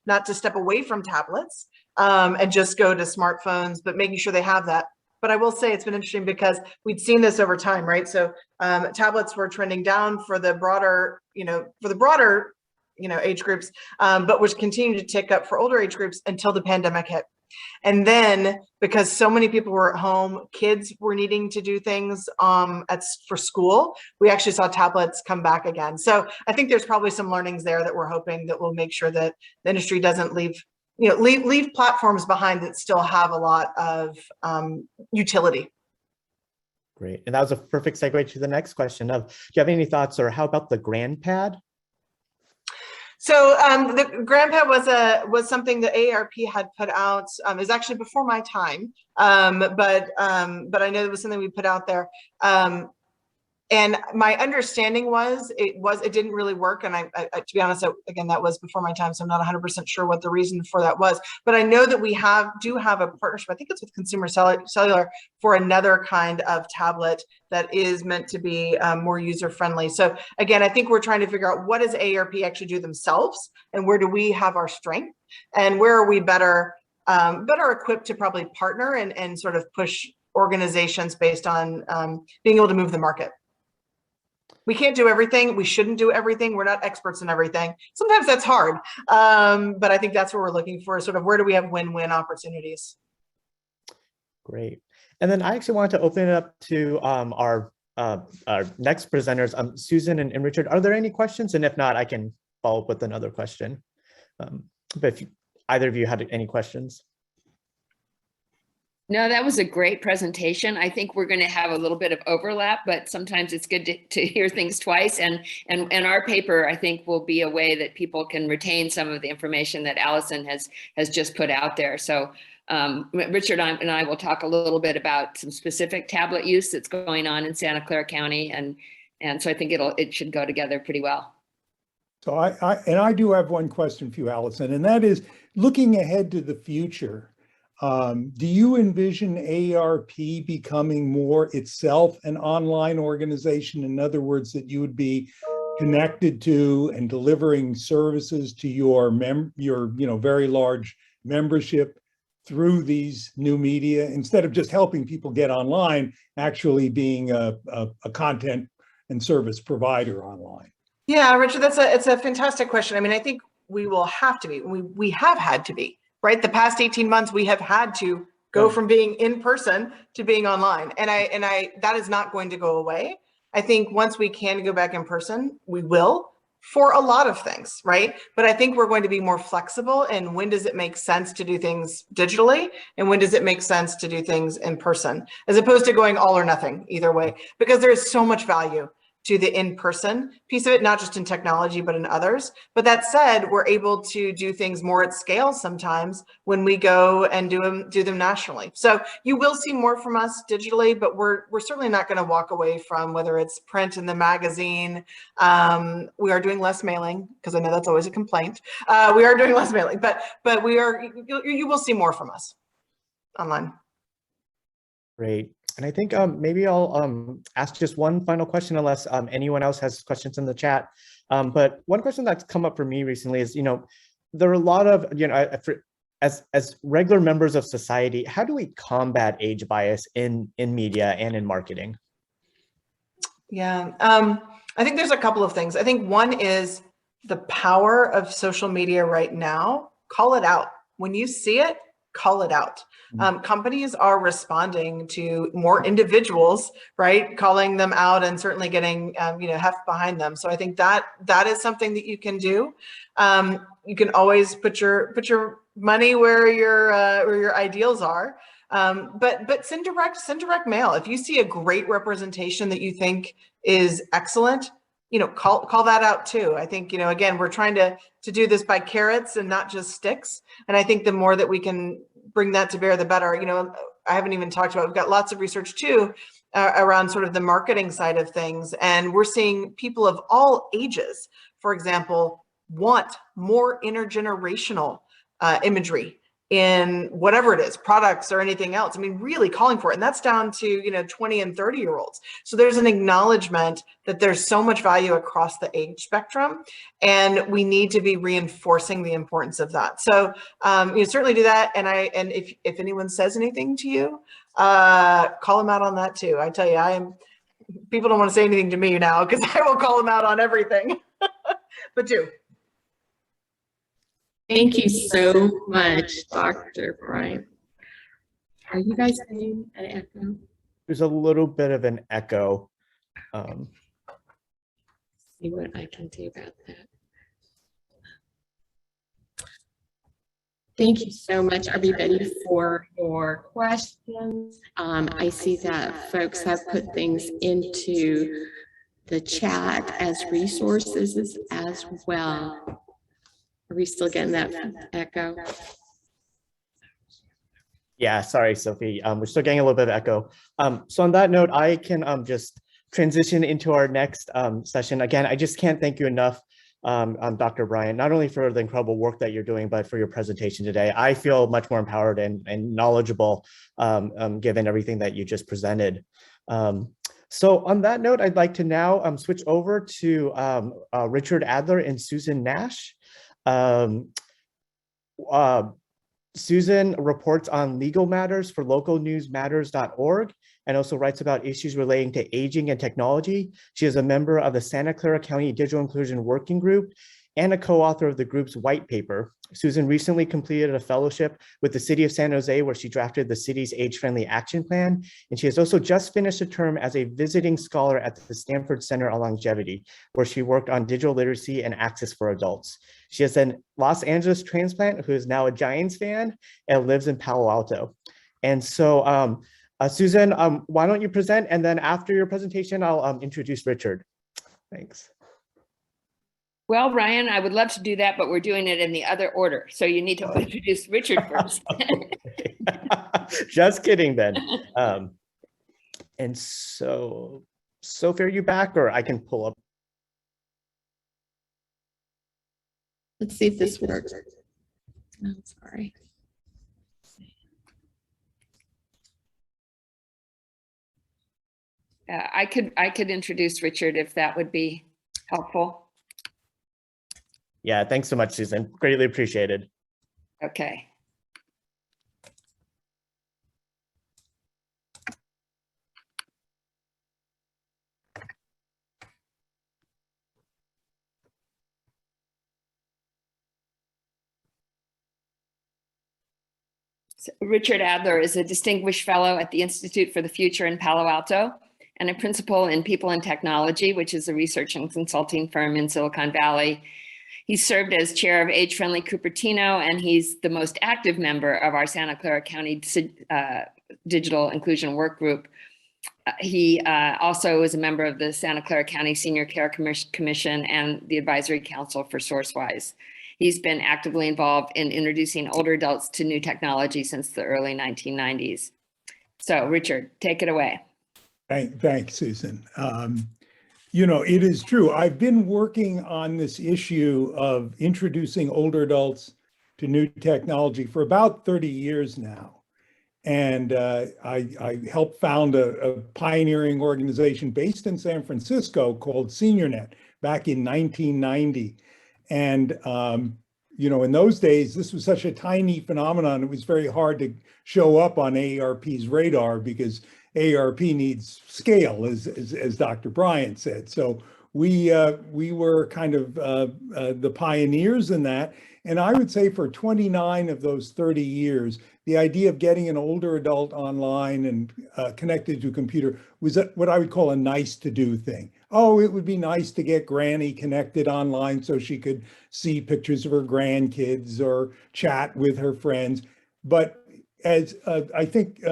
not to step away from tablets and just go to smartphones, but making sure they have that. But I will say it's been interesting because we'd seen this over time, right? So tablets were trending down for the broader, age groups, but was continuing to tick up for older age groups until the pandemic hit. And then because so many people were at home, kids were needing to do things for school, we actually saw tablets come back again. So I think there's probably some learnings there that we're hoping that will make sure that the industry doesn't leave platforms behind that still have a lot of utility. Great. And that was a perfect segue to the next question of, do you have any thoughts, or how about the GrandPad? So the GrandPad was something that AARP had put out. It was actually before my time, but I know it was something we put out there. And my understanding was it didn't really work. And I to be honest, again, that was before my time, so I'm not 100% sure what the reason for that was. But I know that we do have a partnership. I think it's with Consumer Cellular for another kind of tablet that is meant to be more user friendly. So again, I think we're trying to figure out what does AARP actually do themselves, and where do we have our strength, and where are we better equipped to probably partner and sort of push organizations based on being able to move the market. We can't do everything. We shouldn't do everything. We're not experts in everything. Sometimes that's hard. But I think that's what we're looking for, sort of where do we have win-win opportunities? Great. And then I actually wanted to open it up to our next presenters, Susan and Richard. Are there any questions? And if not, I can follow up with another question. But if either of you had any questions. No, that was a great presentation. I think we're going to have a little bit of overlap, but sometimes it's good to hear things twice. And our paper, I think, will be a way that people can retain some of the information that Alison has just put out there. So Richard and I will talk a little bit about some specific tablet use that's going on in Santa Clara County, and so I think it should go together pretty well. So I do have one question for you, Alison, and that is, looking ahead to the future, do you envision AARP becoming more itself an online organization? In other words, that you would be connected to and delivering services to your very large membership through these new media, instead of just helping people get online, actually being a content and service provider online? Yeah, Richard, it's a fantastic question. I mean, I think we will have to be. We have had to be. Right, the past 18 months, we have had to go from being in person to being online, and that is not going to go away. I think once we can go back in person, we will, for a lot of things, right? But I think we're going to be more flexible in when does it make sense to do things digitally, and when does it make sense to do things in person, as opposed to going all or nothing either way, because there is so much value to the in-person piece of it, not just in technology, but in others. But that said, we're able to do things more at scale sometimes when we go and do them nationally. So you will see more from us digitally, but we're certainly not going to walk away from whether it's print in the magazine. We are doing less mailing, because I know that's always a complaint. We are doing less mailing, but you will see more from us online. Great. And I think maybe I'll ask just one final question, unless anyone else has questions in the chat. But one question that's come up for me recently is, there are a lot of, as regular members of society, how do we combat age bias in media and in marketing? Yeah, I think there's a couple of things. I think one is the power of social media right now. Call it out. When you see it, call it out. Companies are responding to more individuals, right? Calling them out and certainly getting, heft behind them. So I think that is something that you can do. You can always put your money where your ideals are. But send direct mail. If you see a great representation that you think is excellent, call that out too. I think, again, we're trying to do this by carrots and not just sticks. And I think the more that we can bring that to bear, the better. I haven't even talked about, we've got lots of research too around sort of the marketing side of things. And we're seeing people of all ages, for example, want more intergenerational imagery in whatever it is, products or anything else. I mean, really calling for it. And that's down to, 20 and 30-year-olds. So there's an acknowledgement that there's so much value across the age spectrum, and we need to be reinforcing the importance of that. So you certainly do that. And if anyone says anything to you, call them out on that too. I tell you, people don't want to say anything to me now because I will call them out on everything, but do. Thank you so much, Dr. Bryant. Are you guys getting an echo? There's a little bit of an echo. See what I can do about that. Thank you so much, everybody, for your questions. I see that folks have put things into the chat as resources as well. Are we still getting that echo? Yeah, sorry, Sophie. We're still getting a little bit of echo. So on that note, I can just transition into our next session. Again, I just can't thank you enough, Dr. Bryant, not only for the incredible work that you're doing, but for your presentation today. I feel much more empowered and knowledgeable given everything that you just presented. So on that note, I'd like to now switch over to Richard Adler and Susan Nash. Susan reports on legal matters for localnewsmatters.org and also writes about issues relating to aging and technology. She is a member of the Santa Clara County Digital Inclusion Working Group and a co-author of the group's white paper. Susan recently completed a fellowship with the City of San Jose, where she drafted the city's age-friendly action plan. And she has also just finished a term as a visiting scholar at the Stanford Center on Longevity, where she worked on digital literacy and access for adults. She has a Los Angeles transplant who is now a Giants fan and lives in Palo Alto. And so, Susan, why don't you present? And then after your presentation, I'll introduce Richard. Thanks. Well, Ryan, I would love to do that, but we're doing it in the other order. So you need to introduce Richard first. Just kidding then. And so, Sophie, are you back, or I can pull up? Let's see if this works. Oh, sorry. I could introduce Richard if that would be helpful. Yeah, thanks so much, Susan. Greatly appreciated. Okay. So Richard Adler is a distinguished fellow at the Institute for the Future in Palo Alto and a principal in People and Technology, which is a research and consulting firm in Silicon Valley. He's served as chair of Age Friendly Cupertino, and he's the most active member of our Santa Clara County Digital Inclusion Workgroup. He also is a member of the Santa Clara County Senior Care Commission and the Advisory Council for SourceWise. He's been actively involved in introducing older adults to new technology since the early 1990s. So Richard, take it away. Thanks, Susan. You know, it is true. I've been working on this issue of introducing older adults to new technology for about 30 years now. And I helped found a pioneering organization based in San Francisco called SeniorNet back in 1990. And, you know, in those days, this was such a tiny phenomenon, it was very hard to show up on AARP's radar because AARP needs scale, as Dr. Bryant said. So we were kind of the pioneers in that. And I would say for 29 of those 30 years, the idea of getting an older adult online and connected to a computer was what I would call a nice to do thing. Oh, it would be nice to get Granny connected online so she could see pictures of her grandkids or chat with her friends. But as I think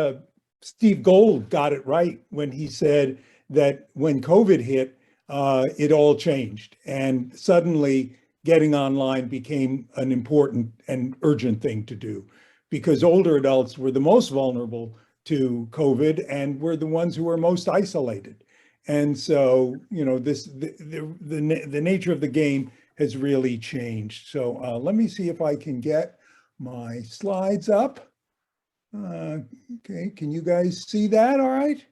Steve Gold got it right when he said that when COVID hit, it all changed. And suddenly getting online became an important and urgent thing to do because older adults were the most vulnerable to COVID and were the ones who were most isolated. And so, you know, the nature of the game has really changed. So let me see if I can get my slides up. Okay, can you guys see that all right?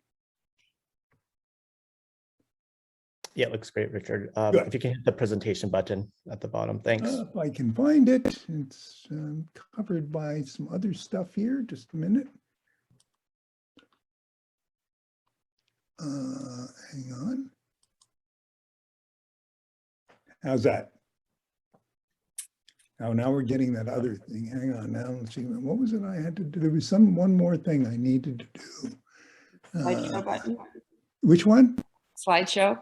Yeah, it looks great, Richard. Good. If you can hit the presentation button at the bottom, thanks. If I can find it, it's covered by some other stuff here. Just a minute. Hang on. How's that? Oh, now we're getting that other thing. Hang on now. Let's see. What was it I had to do? There was one more thing I needed to do. Slideshow button. Which one? Slideshow.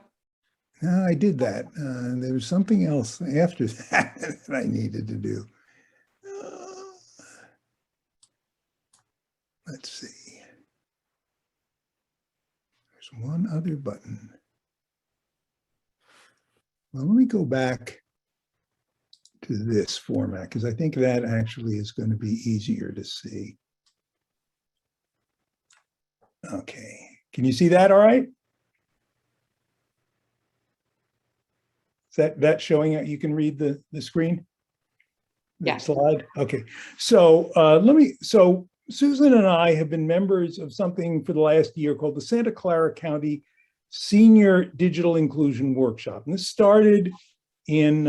No, I did that. There was something else after that that I needed to do. Let's see. There's one other button. Well, let me go back to this format because I think that actually is going to be easier to see. Okay, can you see that all right? Is that showing out? You can read the screen? The Yeah. slide? Okay, so so Susan and I have been members of something for the last year called the Santa Clara County Senior Digital Inclusion Workshop. And this started in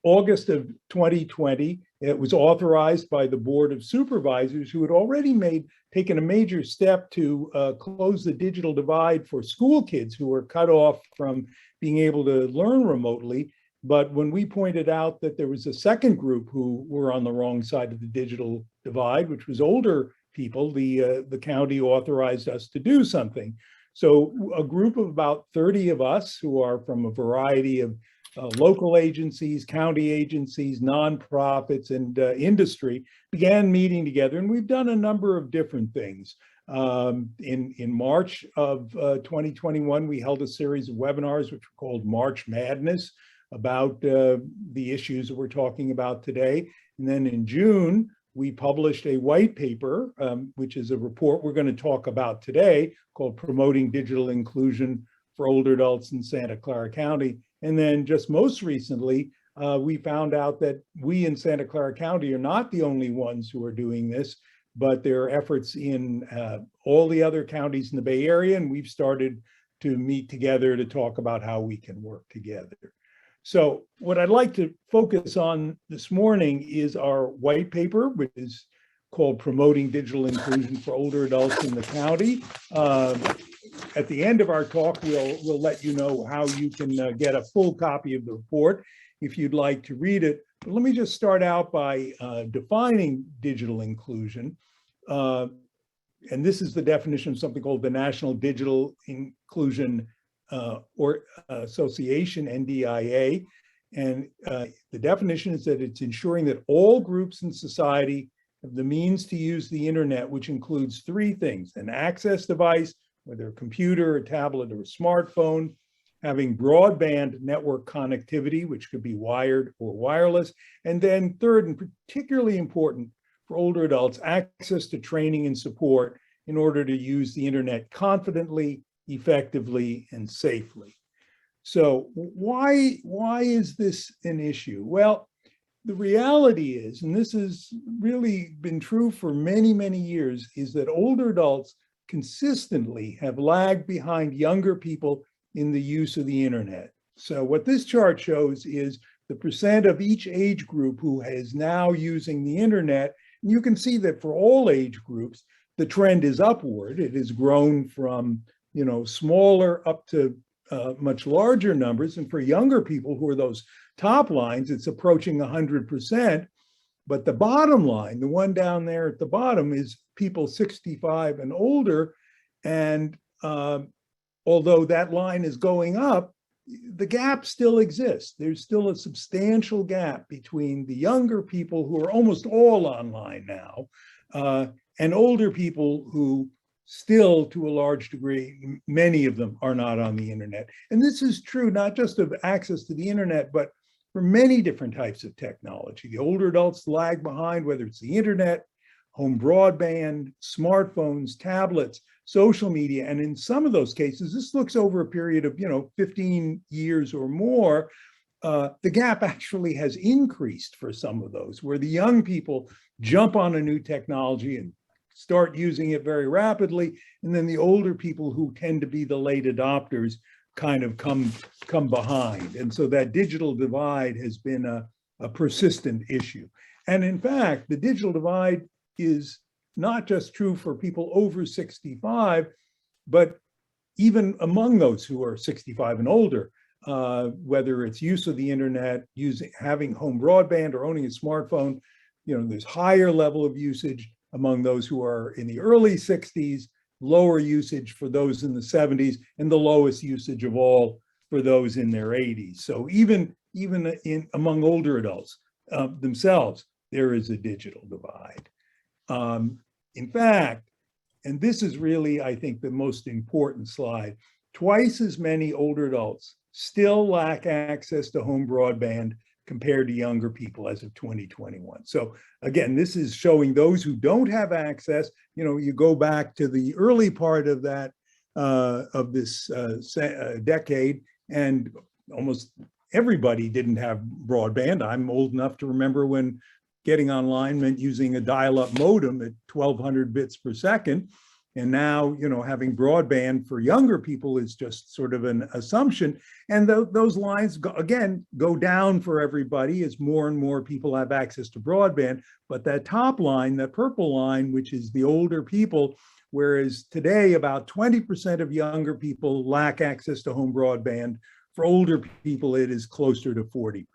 August of 2020. It was authorized by the Board of Supervisors who had already taken a major step to close the digital divide for school kids who were cut off from being able to learn remotely. But when we pointed out that there was a second group who were on the wrong side of the digital divide, which was older people, the county authorized us to do something. So a group of about 30 of us who are from a variety of local agencies, county agencies, nonprofits, and industry began meeting together. And we've done a number of different things. In March of 2021, we held a series of webinars, which were called March Madness, about the issues that we're talking about today. And then in June, we published a white paper, which is a report we're going to talk about today, called Promoting Digital Inclusion for Older Adults in Santa Clara County. And then just most recently, we found out that we in Santa Clara County are not the only ones who are doing this, but there are efforts in all the other counties in the Bay Area, and we've started to meet together to talk about how we can work together. So what I'd like to focus on this morning is our white paper, which is called Promoting Digital Inclusion for Older Adults in the County. At the end of our talk, we'll let you know how you can get a full copy of the report if you'd like to read it. But let me just start out by defining digital inclusion. And this is the definition of something called the National Digital Inclusion Association, NDIA. And the definition is that it's ensuring that all groups in society have the means to use the internet, which includes three things: an access device, whether a computer, a tablet, or a smartphone, having broadband network connectivity, which could be wired or wireless, and then third, and particularly important for older adults, access to training and support in order to use the internet confidently, effectively, and safely. So why is this an issue? Well, the reality is, and this has really been true for many, many years, is that older adults consistently have lagged behind younger people in the use of the internet. So what this chart shows is the percent of each age group who is now using the internet. And you can see that for all age groups, the trend is upward. It has grown from, smaller up to much larger numbers. And for younger people, who are those top lines, it's approaching 100%. But the bottom line, the one down there at the bottom, is people 65 and older. And although that line is going up, the gap still exists. There's still a substantial gap between the younger people, who are almost all online now, and older people who still, to a large degree, many of them are not on the internet. And this is true not just of access to the internet, but for many different types of technology. The older adults lag behind, whether it's the internet, home broadband, smartphones, tablets, social media. And in some of those cases, this looks over a period of 15 years or more. The gap actually has increased for some of those, where the young people jump on a new technology and start using it very rapidly, and then the older people, who tend to be the late adopters, kind of come behind. And so that digital divide has been a persistent issue. And in fact, the digital divide is not just true for people over 65, but even among those who are 65 and older, whether it's use of the internet, having home broadband, or owning a smartphone, there's higher level of usage among those who are in the early 60s, lower usage for those in the 70s, and the lowest usage of all for those in their 80s. So even among older adults themselves, there is a digital divide. In fact, and this is really, I think, the most important slide, twice as many older adults still lack access to home broadband compared to younger people as of 2021. So again, this is showing those who don't have access. You go back to the early part of that, of this decade, and almost everybody didn't have broadband. I'm old enough to remember when getting online meant using a dial-up modem at 1200 bits per second. And now, having broadband for younger people is just sort of an assumption. And those lines, go down for everybody as more and more people have access to broadband. But that top line, that purple line, which is the older people, whereas today about 20% of younger people lack access to home broadband, for older people, it is closer to 40%.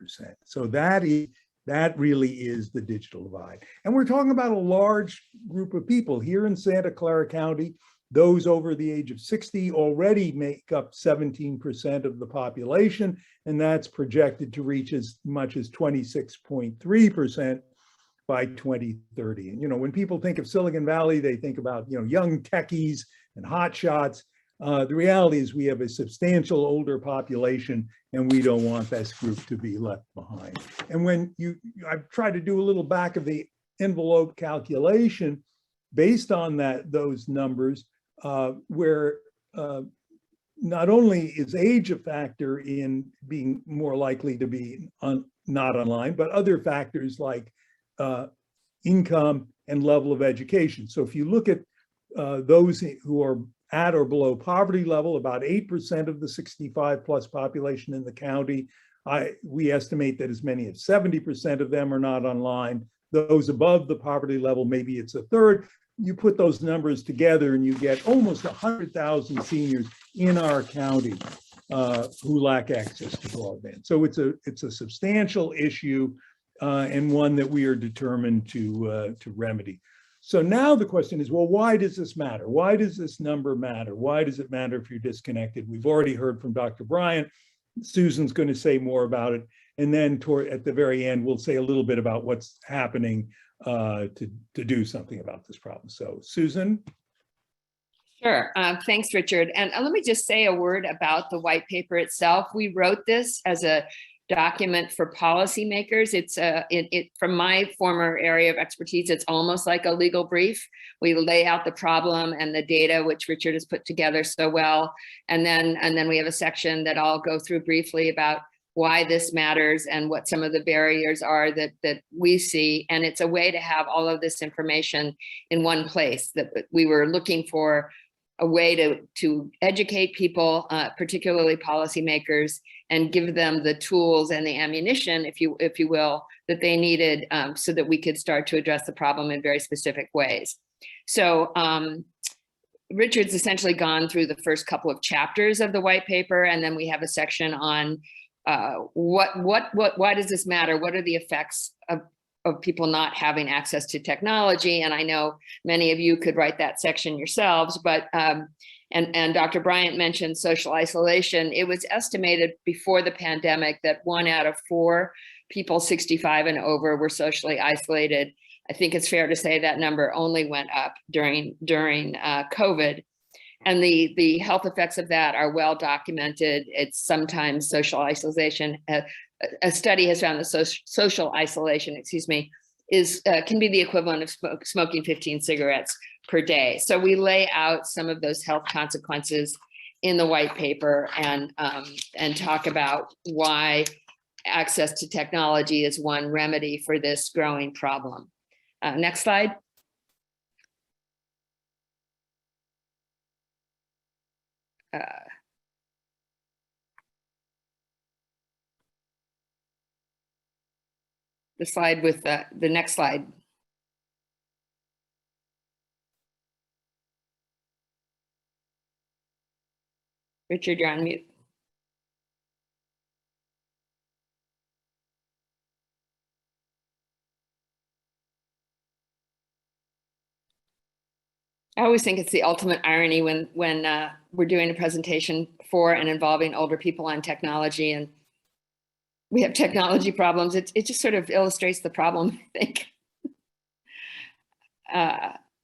So that really is the digital divide. And we're talking about a large group of people. Here in Santa Clara County, those over the age of 60 already make up 17% of the population, and that's projected to reach as much as 26.3% by 2030. And when people think of Silicon Valley, they think about young techies and hotshots. The reality is we have a substantial older population, and we don't want this group to be left behind. And when I've tried to do a little back of the envelope calculation based on those numbers, where not only is age a factor in being more likely to be not online, but other factors like income and level of education. So if you look at those who are at or below poverty level, about 8% of the 65 plus population in the county, we estimate that as many as 70% of them are not online. Those above the poverty level, maybe it's a third. You put those numbers together and you get almost 100,000 seniors in our county who lack access to broadband. So it's a substantial issue and one that we are determined to remedy. So now the question is, well, why does this matter? Why does this number matter? Why does it matter if you're disconnected? We've already heard from Dr. Bryant. Susan's going to say more about it. And then at the very end, we'll say a little bit about what's happening to do something about this problem. So Susan? Sure. Thanks, Richard. And let me just say a word about the white paper itself. We wrote this as a document for policymakers. It's from my former area of expertise, it's almost like a legal brief. We lay out the problem and the data, which Richard has put together so well. And then we have a section that I'll go through briefly about why this matters and what some of the barriers are that we see. And it's a way to have all of this information in one place. That we were looking for a way to educate people, particularly policymakers, and give them the tools and the ammunition, if you will, that they needed so that we could start to address the problem in very specific ways. So Richard's essentially gone through the first couple of chapters of the white paper, and then we have a section on why does this matter? What are the effects of people not having access to technology? And I know many of you could write that section yourselves, but and Dr. Bryant mentioned social isolation. It was estimated before the pandemic that 1 out of 4 people 65 and over were socially isolated. I think it's fair to say that number only went up during COVID. And the health effects of that are well documented. It's sometimes social isolation. A study has found that social isolation, can be the equivalent of smoking 15 cigarettes per day. So we lay out some of those health consequences in the white paper and talk about why access to technology is one remedy for this growing problem. Next slide. The slide with the next slide. Richard, you're on mute. I always think it's the ultimate irony when we're doing a presentation for and involving older people on technology and we have technology problems. It just sort of illustrates the problem, I think.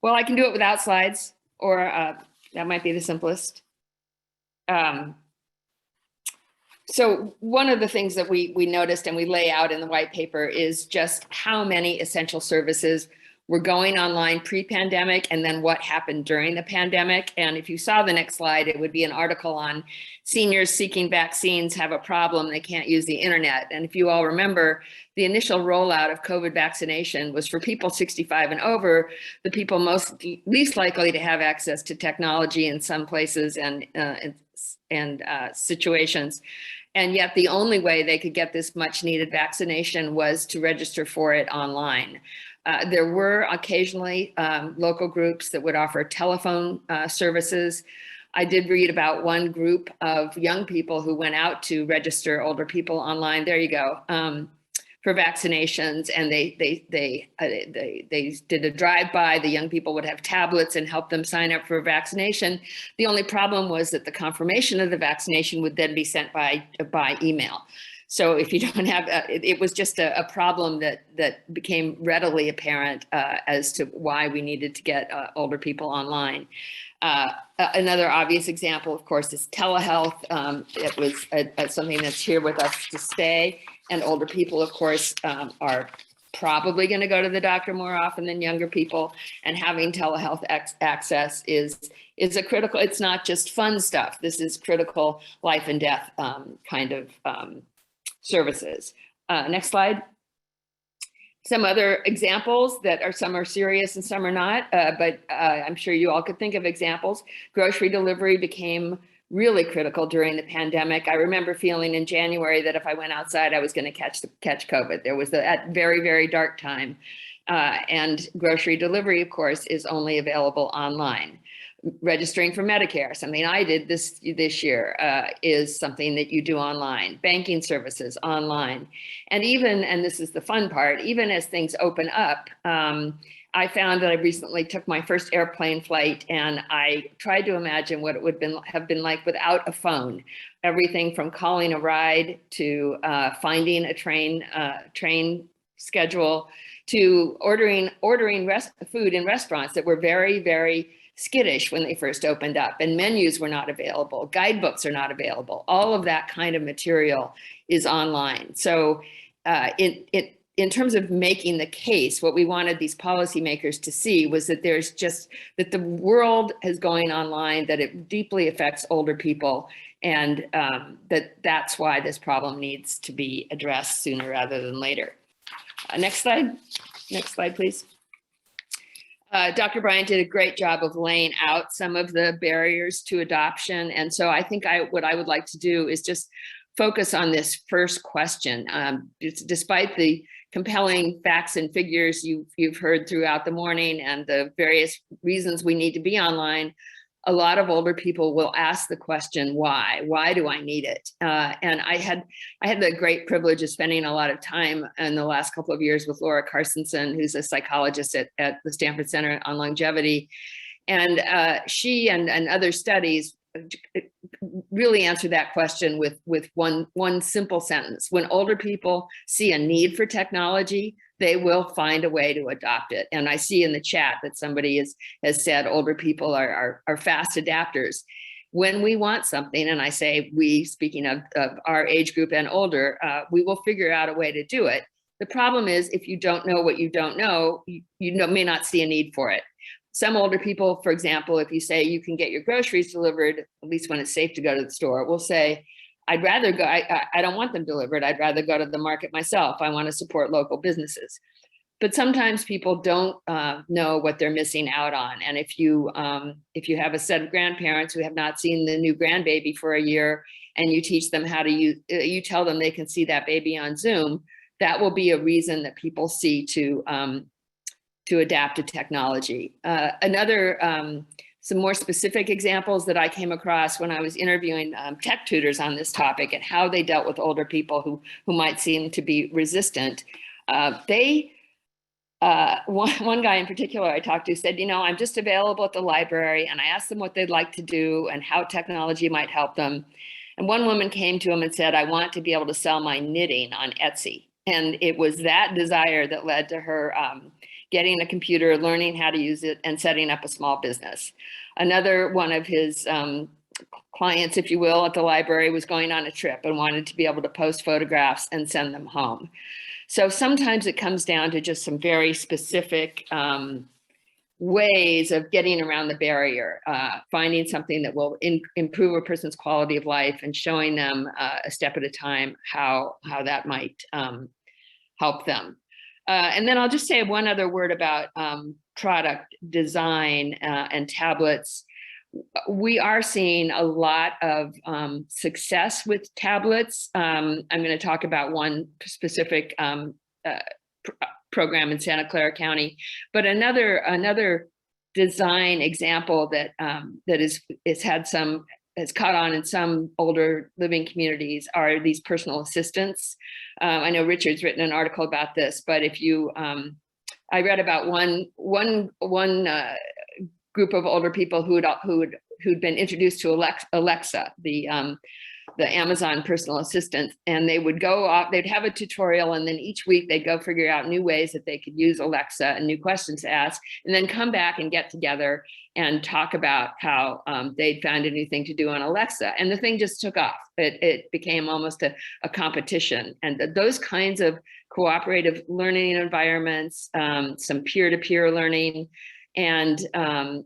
Well, I can do it without slides, or that might be the simplest. So one of the things that we noticed and we lay out in the white paper is just how many essential services were going online pre-pandemic and then what happened during the pandemic. And if you saw the next slide, it would be an article on seniors seeking vaccines have a problem, they can't use the internet. And if you all remember, the initial rollout of COVID vaccination was for people 65 and over, the people least likely to have access to technology in some places and situations. And yet the only way they could get this much needed vaccination was to register for it online. There were occasionally local groups that would offer telephone services. I did read about one group of young people who went out to register older people online. There you go, for vaccinations, and they did a drive-by. The young people would have tablets and help them sign up for a vaccination. The only problem was that the confirmation of the vaccination would then be sent by email. So if you don't have, it was just a problem that became readily apparent as to why we needed to get older people online. Another obvious example, of course, is telehealth. It was something that's here with us to stay. And older people, of course, are probably going to go to the doctor more often than younger people. And having telehealth access is a critical, it's not just fun stuff. This is critical life and death kind of services. Next slide. Some other examples that some are serious and some are not, but I'm sure you all could think of examples. Grocery delivery became really critical during the pandemic. I remember feeling in January that if I went outside, I was going to catch COVID. There was that very, very dark time. And grocery delivery, of course, is only available online. registering for Medicare, something I did this year, is something that you do online. Banking services online. And even, and this is the fun part, even as things open up, I found that I recently took my first airplane flight, and I tried to imagine what it would have been like without a phone. Everything from calling a ride to finding a train schedule to ordering food in restaurants that were very, very skittish when they first opened up, and menus were not available, guidebooks are not available. All of that kind of material is online. So in terms of making the case, what we wanted these policymakers to see was that that the world is going online, that it deeply affects older people, and that's why this problem needs to be addressed sooner rather than later. Next slide, please. Dr. Bryant did a great job of laying out some of the barriers to adoption. And so I think what I would like to do is just focus on this first question. Despite the compelling facts and figures you've heard throughout the morning and the various reasons we need to be online, a lot of older people will ask the question, why? Why do I need it? And I had the great privilege of spending a lot of time in the last couple of years with Laura Carstensen, who's a psychologist at the Stanford Center on Longevity. And she and other studies really answer that question with one simple sentence. When older people see a need for technology, they will find a way to adopt it. And I see in the chat that somebody has said older people are fast adapters. When we want something, and I say we, speaking of our age group and older, we will figure out a way to do it. The problem is, if you don't know what you don't know, you may not see a need for it. Some older people, for example, if you say you can get your groceries delivered, at least when it's safe to go to the store, will say, I'd rather go, I don't want them delivered. I'd rather go to the market myself. I want to support local businesses. But sometimes people don't know what they're missing out on. And if you have a set of grandparents who have not seen the new grandbaby for a year, and you teach them how to use, you tell them they can see that baby on Zoom, that will be a reason that people see to adapt to technology. Some more specific examples that I came across when I was interviewing tech tutors on this topic and how they dealt with older people who might seem to be resistant. One guy in particular I talked to said, I'm just available at the library, and I asked them what they'd like to do and how technology might help them. And one woman came to him and said, I want to be able to sell my knitting on Etsy. And it was that desire that led to her getting a computer, learning how to use it, and setting up a small business. Another one of his clients, if you will, at the library was going on a trip and wanted to be able to post photographs and send them home. So sometimes it comes down to just some very specific ways of getting around the barrier, finding something that will improve a person's quality of life and showing them a step at a time how that might help them. And then I'll just say one other word about product design and tablets. We are seeing a lot of success with tablets. I'm going to talk about one specific program in Santa Clara County, but another design example that has caught on in some older living communities are these personal assistants. I know Richard's written an article about this, but if you, I read about one group of older people who'd been introduced to Alexa, the Amazon personal assistant, and they would go off, they'd have a tutorial, and then each week they'd go figure out new ways that they could use Alexa and new questions to ask, and then come back and get together and talk about how they'd found a new thing to do on Alexa. And the thing just took off. It became almost a competition. And those kinds of cooperative learning environments, some peer-to-peer learning, and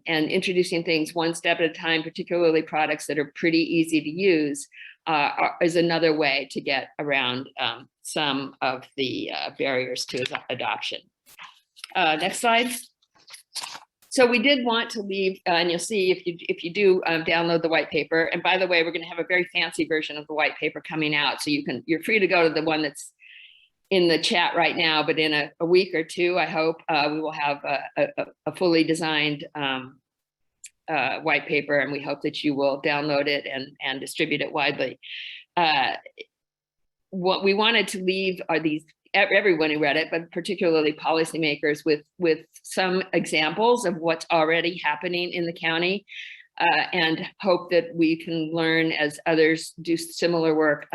introducing things one step at a time, particularly products that are pretty easy to use, is another way to get around some of the barriers to adoption. Next slide. So we did want to leave, and you'll see if you do download the white paper. And by the way, we're going to have a very fancy version of the white paper coming out, so you're free to go to the one that's in the chat right now, but in a week or two, I hope we will have a fully designed white paper, and we hope that you will download it and distribute it widely. What we wanted to leave are these, everyone who read it, but particularly policymakers, with some examples of what's already happening in the county, and hope that we can learn as others do similar work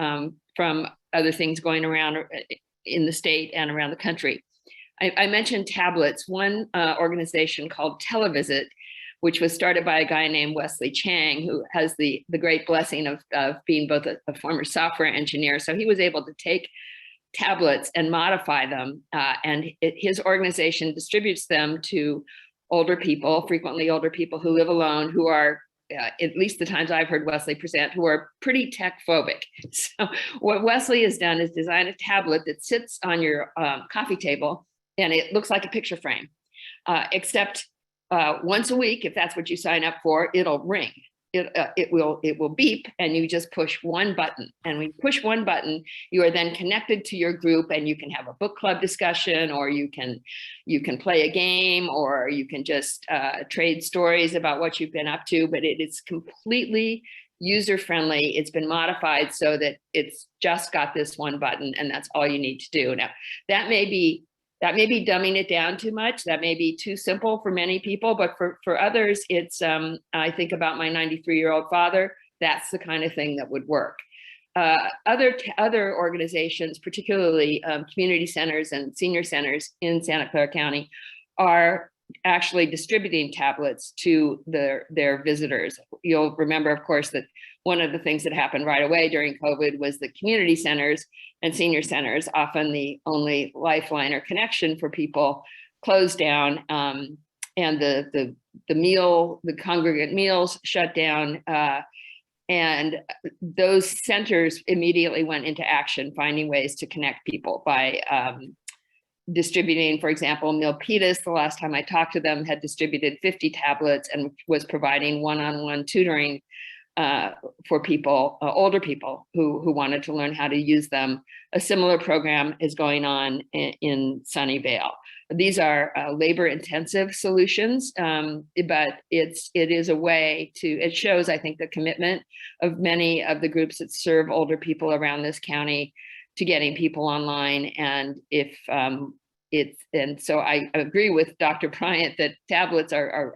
from other things going around in the state and around the country. I mentioned tablets. One organization called Televisit, which was started by a guy named Wesley Chang, who has the great blessing of being both a former software engineer. So he was able to take tablets and modify them, and his organization distributes them to older people, frequently older people who live alone, who are, at least the times I've heard Wesley present, who are pretty tech phobic. So what Wesley has done is design a tablet that sits on your coffee table, and it looks like a picture frame, except once a week, if that's what you sign up for, it'll ring. It will beep, and you just push one button. And when you push one button, you are then connected to your group, and you can have a book club discussion, or you can play a game, or you can just trade stories about what you've been up to. But it is completely user-friendly. It's been modified so that it's just got this one button, and that's all you need to do. Now, that may be dumbing it down too much. That may be too simple for many people, but for others, it's, I think about my 93-year-old father, that's the kind of thing that would work. Other organizations, particularly community centers and senior centers in Santa Clara County, are actually distributing tablets to their visitors. You'll remember, of course, that one of the things that happened right away during COVID was the community centers and senior centers, often the only lifeline or connection for people, closed down, and the congregate meals shut down, and those centers immediately went into action, finding ways to connect people by distributing, for example, Milpitas, the last time I talked to them, had distributed 50 tablets and was providing one-on-one tutoring for people, older people who wanted to learn how to use them. A similar program is going on in Sunnyvale. These are labor-intensive solutions, but it is a way to, it shows, I think, the commitment of many of the groups that serve older people around this county to getting people online. And so I agree with Dr. Bryant that tablets are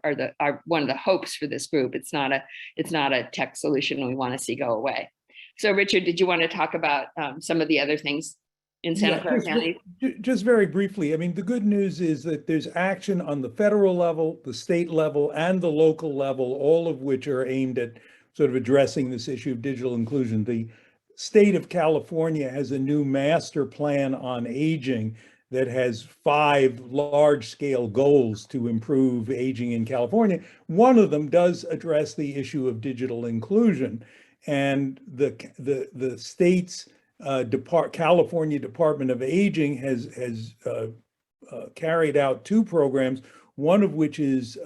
one of the hopes for this group. It's not a tech solution we want to see go away. So Richard, did you want to talk about some of the other things in Santa Clara County? Just very briefly, I mean, the good news is that there's action on the federal level, the state level, and the local level, all of which are aimed at sort of addressing this issue of digital inclusion. The state of California has a new master plan on aging that has 5 large-scale goals to improve aging in California. One of them does address the issue of digital inclusion, and the state's California Department of Aging has carried out 2 programs, one of which is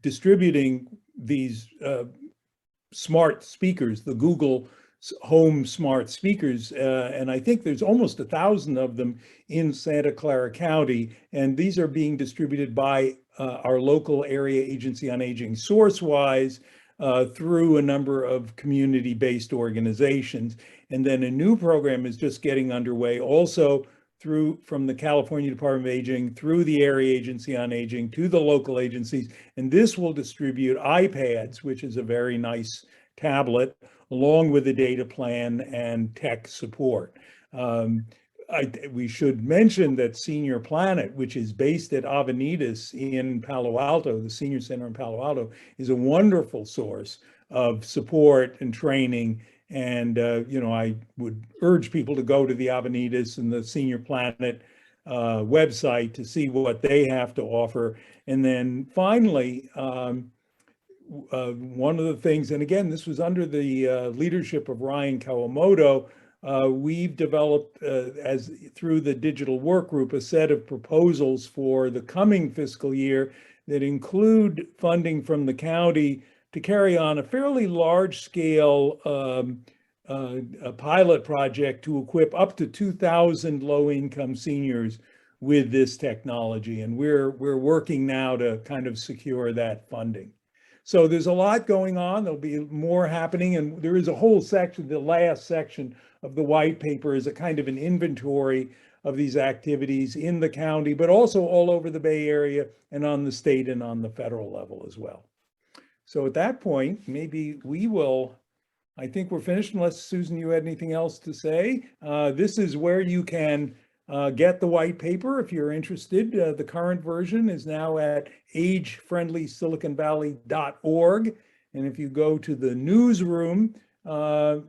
distributing these smart speakers, the Google Home smart speakers, and I think there's almost 1,000 of them in Santa Clara County, and these are being distributed by our local area agency on aging, SourceWise, through a number of community-based organizations. And then a new program is just getting underway, also from the California Department of Aging, through the area agency on aging, to the local agencies, and this will distribute iPads, which is a very nice tablet, along with a data plan and tech support. We should mention that Senior Planet, which is based at Avenidas in Palo Alto, the senior center in Palo Alto, is a wonderful source of support and training. And I would urge people to go to the Avenidas and the Senior Planet website to see what they have to offer. And then finally, one of the things, and again, this was under the leadership of Ryan Kawamoto, we've developed, through the digital work group, a set of proposals for the coming fiscal year that include funding from the county to carry on a fairly large-scale pilot project to equip up to 2,000 low-income seniors with this technology. And we're working now to kind of secure that funding. So there's a lot going on. There'll be more happening, and there is a whole section, the last section of the white paper is a kind of an inventory of these activities in the county, but also all over the Bay Area and on the state and on the federal level as well. So at that point, maybe we will, I think we're finished, unless Susan, you had anything else to say. This is where you can get the white paper if you're interested. The current version is now at agefriendlysiliconvalley.org. And if you go to the newsroom, you'll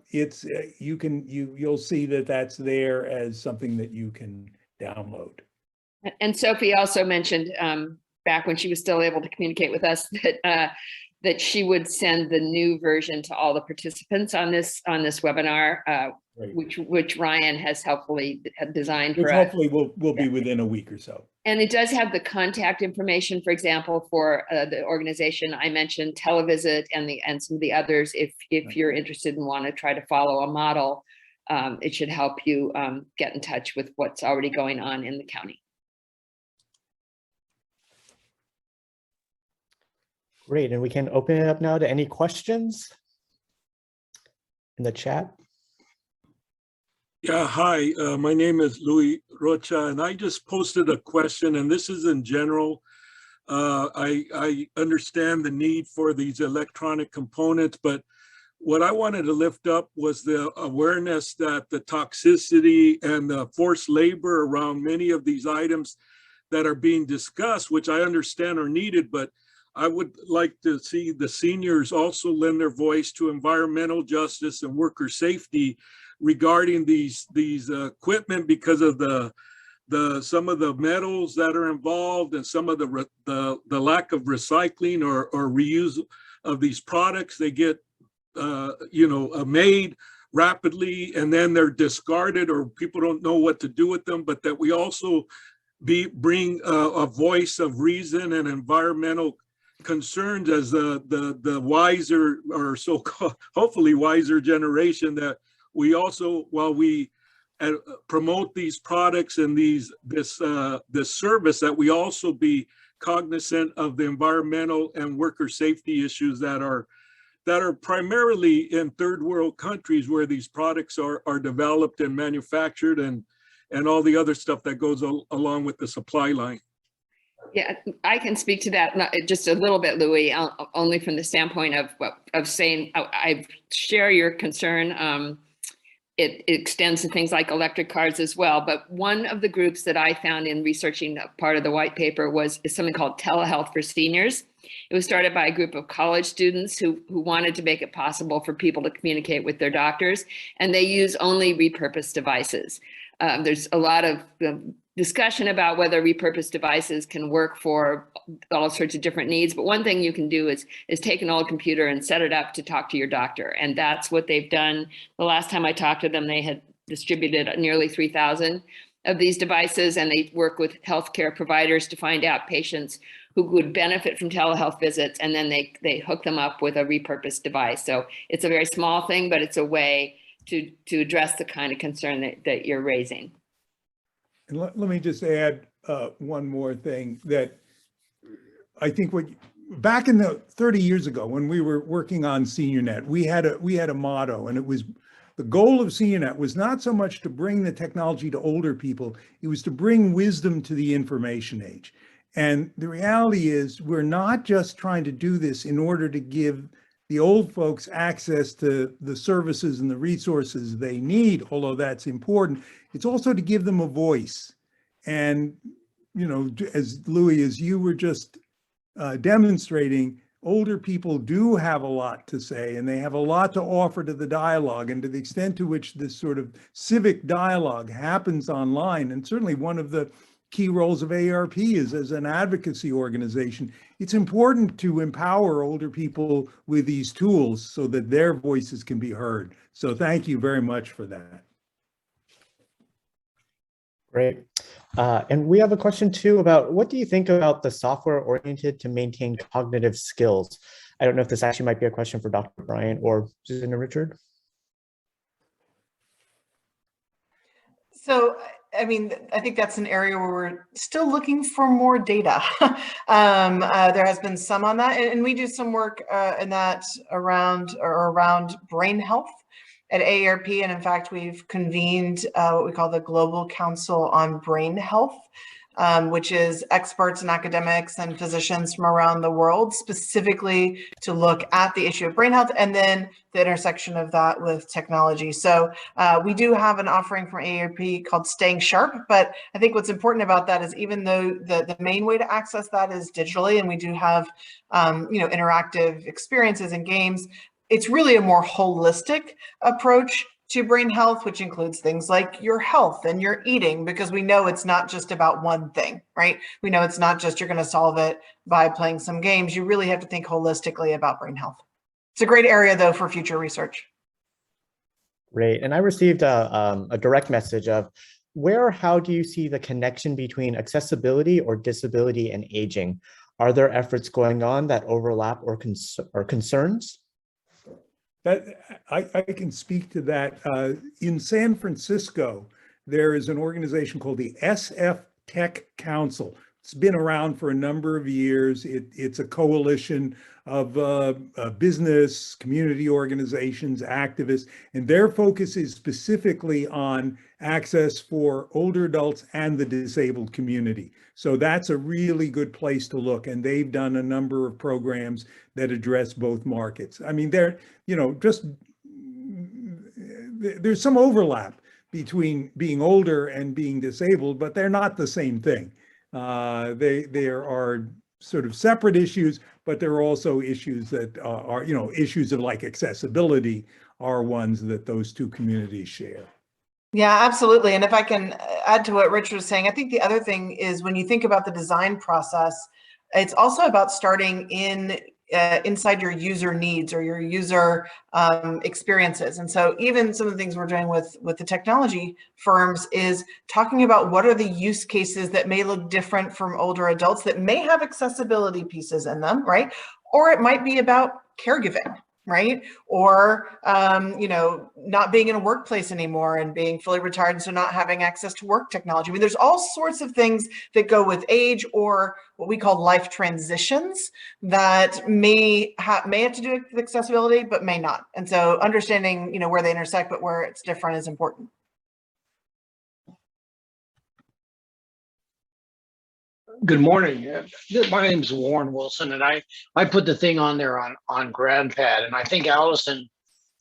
see that that's there as something that you can download. And Sophie also mentioned back when she was still able to communicate with us that she would send the new version to all the participants on this webinar, which Ryan has helpfully designed for us. Hopefully will be within a week or so. And it does have the contact information, for example, for the organization I mentioned, Televisit, and some of the others. If you're interested and want to try to follow a model, it should help you get in touch with what's already going on in the county. Great, and we can open it up now to any questions in the chat. Yeah, hi, my name is Louis Rocha, and I just posted a question, and this is in general. I understand the need for these electronic components, but what I wanted to lift up was the awareness that the toxicity and the forced labor around many of these items that are being discussed, which I understand are needed, but I would like to see the seniors also lend their voice to environmental justice and worker safety regarding these equipment, because of some of the metals that are involved and some of the lack of recycling or reuse of these products. They get made rapidly and then they're discarded, or people don't know what to do with them. But that we also bring a voice of reason and environmental concerns as the wiser, or so-called hopefully wiser generation, that we also, while we promote these products and this service, that we also be cognizant of the environmental and worker safety issues that are primarily in third world countries where these products are developed and manufactured, and all the other stuff that goes along with the supply line. Yeah, I can speak to that just a little bit, Louis, only from the standpoint of saying I share your concern. It extends to things like electric cars as well. But one of the groups that I found in researching part of the white paper is something called Telehealth for Seniors. It was started by a group of college students who wanted to make it possible for people to communicate with their doctors, and they use only repurposed devices. There's a lot of discussion about whether repurposed devices can work for all sorts of different needs. But one thing you can do is take an old computer and set it up to talk to your doctor. And that's what they've done. The last time I talked to them, they had distributed nearly 3,000 of these devices, and they work with healthcare providers to find out patients who would benefit from telehealth visits, and then they hook them up with a repurposed device. So it's a very small thing, but it's a way to address the kind of concern that you're raising. And let me just add one more thing, that I think back in the 30 years ago when we were working on SeniorNet, we had a motto, and it was the goal of SeniorNet was not so much to bring the technology to older people, it was to bring wisdom to the information age. And the reality is we're not just trying to do this in order to give the old folks access to the services and the resources they need, although that's important. It's also to give them a voice. And, as Louis, as you were just demonstrating, older people do have a lot to say, and they have a lot to offer to the dialogue. And to the extent to which this sort of civic dialogue happens online, and certainly one of the key roles of AARP is as an advocacy organization, it's important to empower older people with these tools so that their voices can be heard. So thank you very much for that. Great. And we have a question too about, what do you think about the software oriented to maintain cognitive skills? I don't know if this actually might be a question for Dr. Bryant or Susan or Richard. So I mean, I think that's an area where we're still looking for more data. There has been some on that, and we do some work in that around brain health at AARP. And in fact, we've convened what we call the Global Council on Brain Health, which is experts and academics and physicians from around the world, specifically to look at the issue of brain health and then the intersection of that with technology. So we do have an offering from AARP called Staying Sharp, but I think what's important about that is even though the main way to access that is digitally, and we do have interactive experiences and games, it's really a more holistic approach to brain health, which includes things like your health and your eating, because we know it's not just about one thing, right? We know it's not just you're going to solve it by playing some games. You really have to think holistically about brain health. It's a great area, though, for future research. Great. And I received a direct message of where or how do you see the connection between accessibility or disability and aging? Are there efforts going on that overlap or concerns? That I can speak to that. In San Francisco, there is an organization called the SF Tech Council. It's been around for a number of years. It's a coalition of business, community organizations, activists, and their focus is specifically on access for older adults and the disabled community. So that's a really good place to look. And they've done a number of programs that address both markets. I mean, there's some overlap between being older and being disabled, but they're not the same thing. There are sort of separate issues, but there are also issues that are, issues of like accessibility are ones that those two communities share. Yeah, absolutely. And if I can add to what Rich was saying, I think the other thing is when you think about the design process, it's also about starting inside your user needs or your user experiences. And so even some of the things we're doing with the technology firms is talking about what are the use cases that may look different from older adults that may have accessibility pieces in them, right? Or it might be about caregiving, right? Or, not being in a workplace anymore and being fully retired, and so not having access to work technology. I mean, there's all sorts of things that go with age or what we call life transitions that may have to do with accessibility, but may not. And so understanding, where they intersect, but where it's different is important. Good morning. My name is Warren Wilson, and I put the thing on there on GrandPad, and I think Allison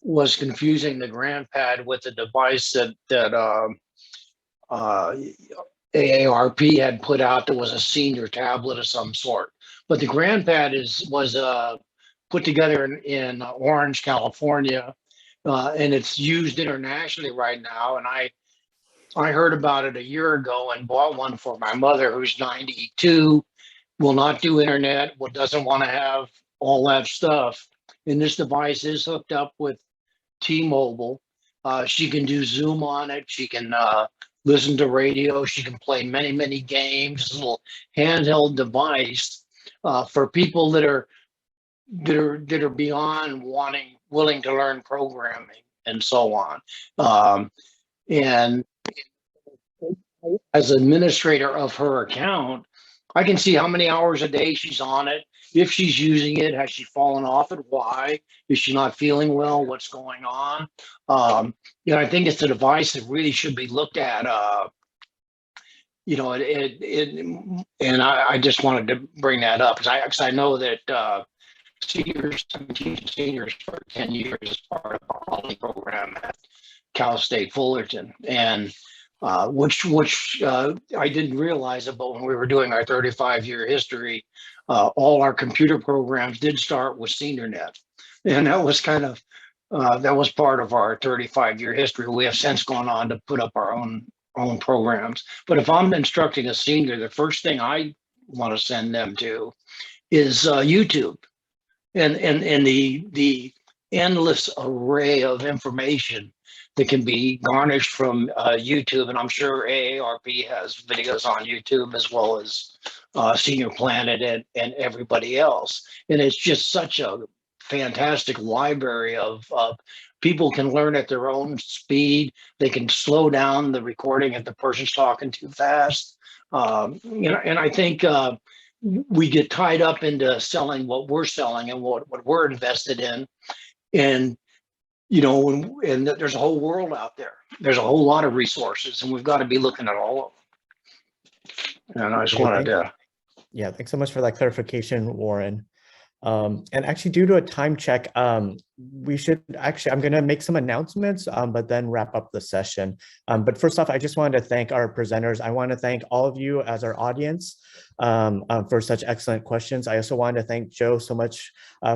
was confusing the GrandPad with the device that AARP had put out that was a senior tablet of some sort. But the GrandPad was put together in Orange, California, and it's used internationally right now. And I heard about it a year ago and bought one for my mother, who's 92, will not do internet, doesn't want to have all that stuff. And this device is hooked up with T-Mobile. She can do Zoom on it. She can listen to radio. She can play many, many games. It's a little handheld device for people that are beyond willing to learn programming and so on. And as administrator of her account, I can see how many hours a day she's on it. If she's using it, has she fallen off it? Why? Is she not feeling well? What's going on? I think it's a device that really should be looked at. And I just wanted to bring that up because I know that seniors, 17 seniors for 10 years as part of our quality program at Cal State Fullerton, and which I didn't realize about when we were doing our 35-year history. All our computer programs did start with SeniorNet, and that was kind of that was part of our 35-year history. We have since gone on to put up our own programs. But if I'm instructing a senior, the first thing I want to send them to is YouTube, and the endless array of information that can be garnished from YouTube. And I'm sure AARP has videos on YouTube as well as Senior Planet and everybody else. And it's just such a fantastic library of people can learn at their own speed. They can slow down the recording if the person's talking too fast. And I think we get tied up into selling what we're selling and what we're invested in. And, and there's a whole world out there. There's a whole lot of resources, and we've got to be looking at all of them. And I just wanted to. Yeah, thanks so much for that clarification, Warren. And actually, due to a time check, I'm going to make some announcements, but then wrap up the session. But first off, I just wanted to thank our presenters. I want to thank all of you as our audience for such excellent questions. I also wanted to thank Joe so much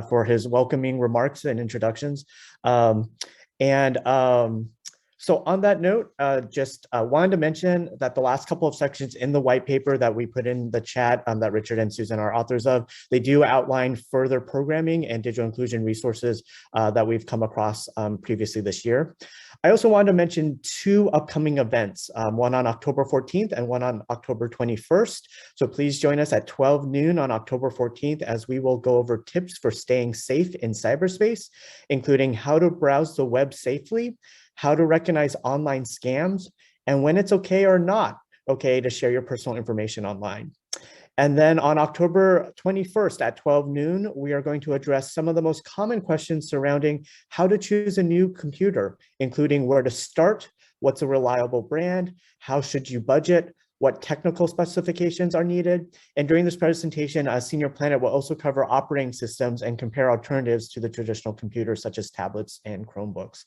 for his welcoming remarks and introductions. So on that note, just wanted to mention that the last couple of sections in the white paper that we put in the chat that Richard and Susan are authors of, they do outline further programming and digital inclusion resources that we've come across previously this year. I also wanted to mention two upcoming events, one on October 14th and one on October 21st. So please join us at 12 noon on October 14th as we will go over tips for staying safe in cyberspace, including how to browse the web safely, how to recognize online scams, and when it's okay or not okay to share your personal information online. And then on October 21st at 12 noon, we are going to address some of the most common questions surrounding how to choose a new computer, including where to start, what's a reliable brand, how should you budget, what technical specifications are needed. And during this presentation, Senior Planet will also cover operating systems and compare alternatives to the traditional computers such as tablets and Chromebooks.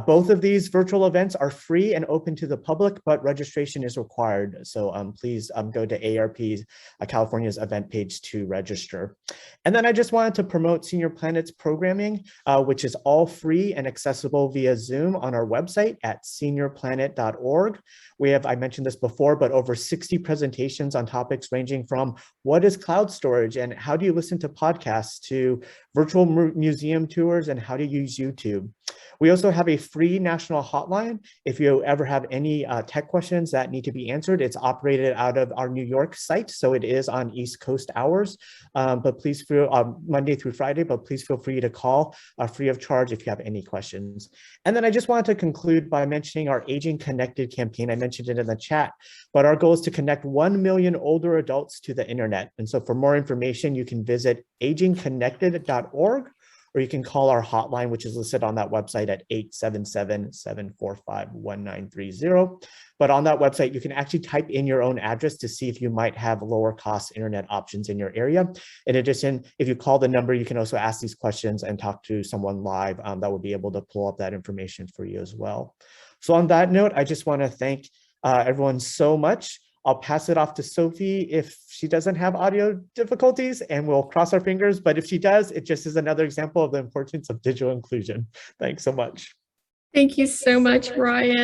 Both of these virtual events are free and open to the public, but registration is required. So please go to Aarp's California's event page to register. And then I just wanted to promote Senior Planet's programming, which is all free and accessible via Zoom on our website at seniorplanet.org. We have, I mentioned this before, but over 60 presentations on topics ranging from what is cloud storage and how do you listen to podcasts to virtual museum tours and how to use YouTube. We also have a free national hotline. If you ever have any tech questions that need to be answered, it's operated out of our New York site. So it is on East Coast hours, but please feel Monday through Friday, but please feel free to call free of charge if you have any questions. And then I just wanted to conclude by mentioning our Aging Connected campaign. I mentioned it in the chat, but our goal is to connect 1 million older adults to the internet. And so for more information, you can visit agingconnected.org, or you can call our hotline, which is listed on that website at 877-745-1930. But on that website, you can actually type in your own address to see if you might have lower cost internet options in your area. In addition, if you call the number, you can also ask these questions and talk to someone live that will be able to pull up that information for you as well. So on that note, I just want to thank everyone so much. I'll pass it off to Sophie if she doesn't have audio difficulties, and we'll cross our fingers. But if she does, it just is another example of the importance of digital inclusion. Thanks so much. Thank you so much, Ryan.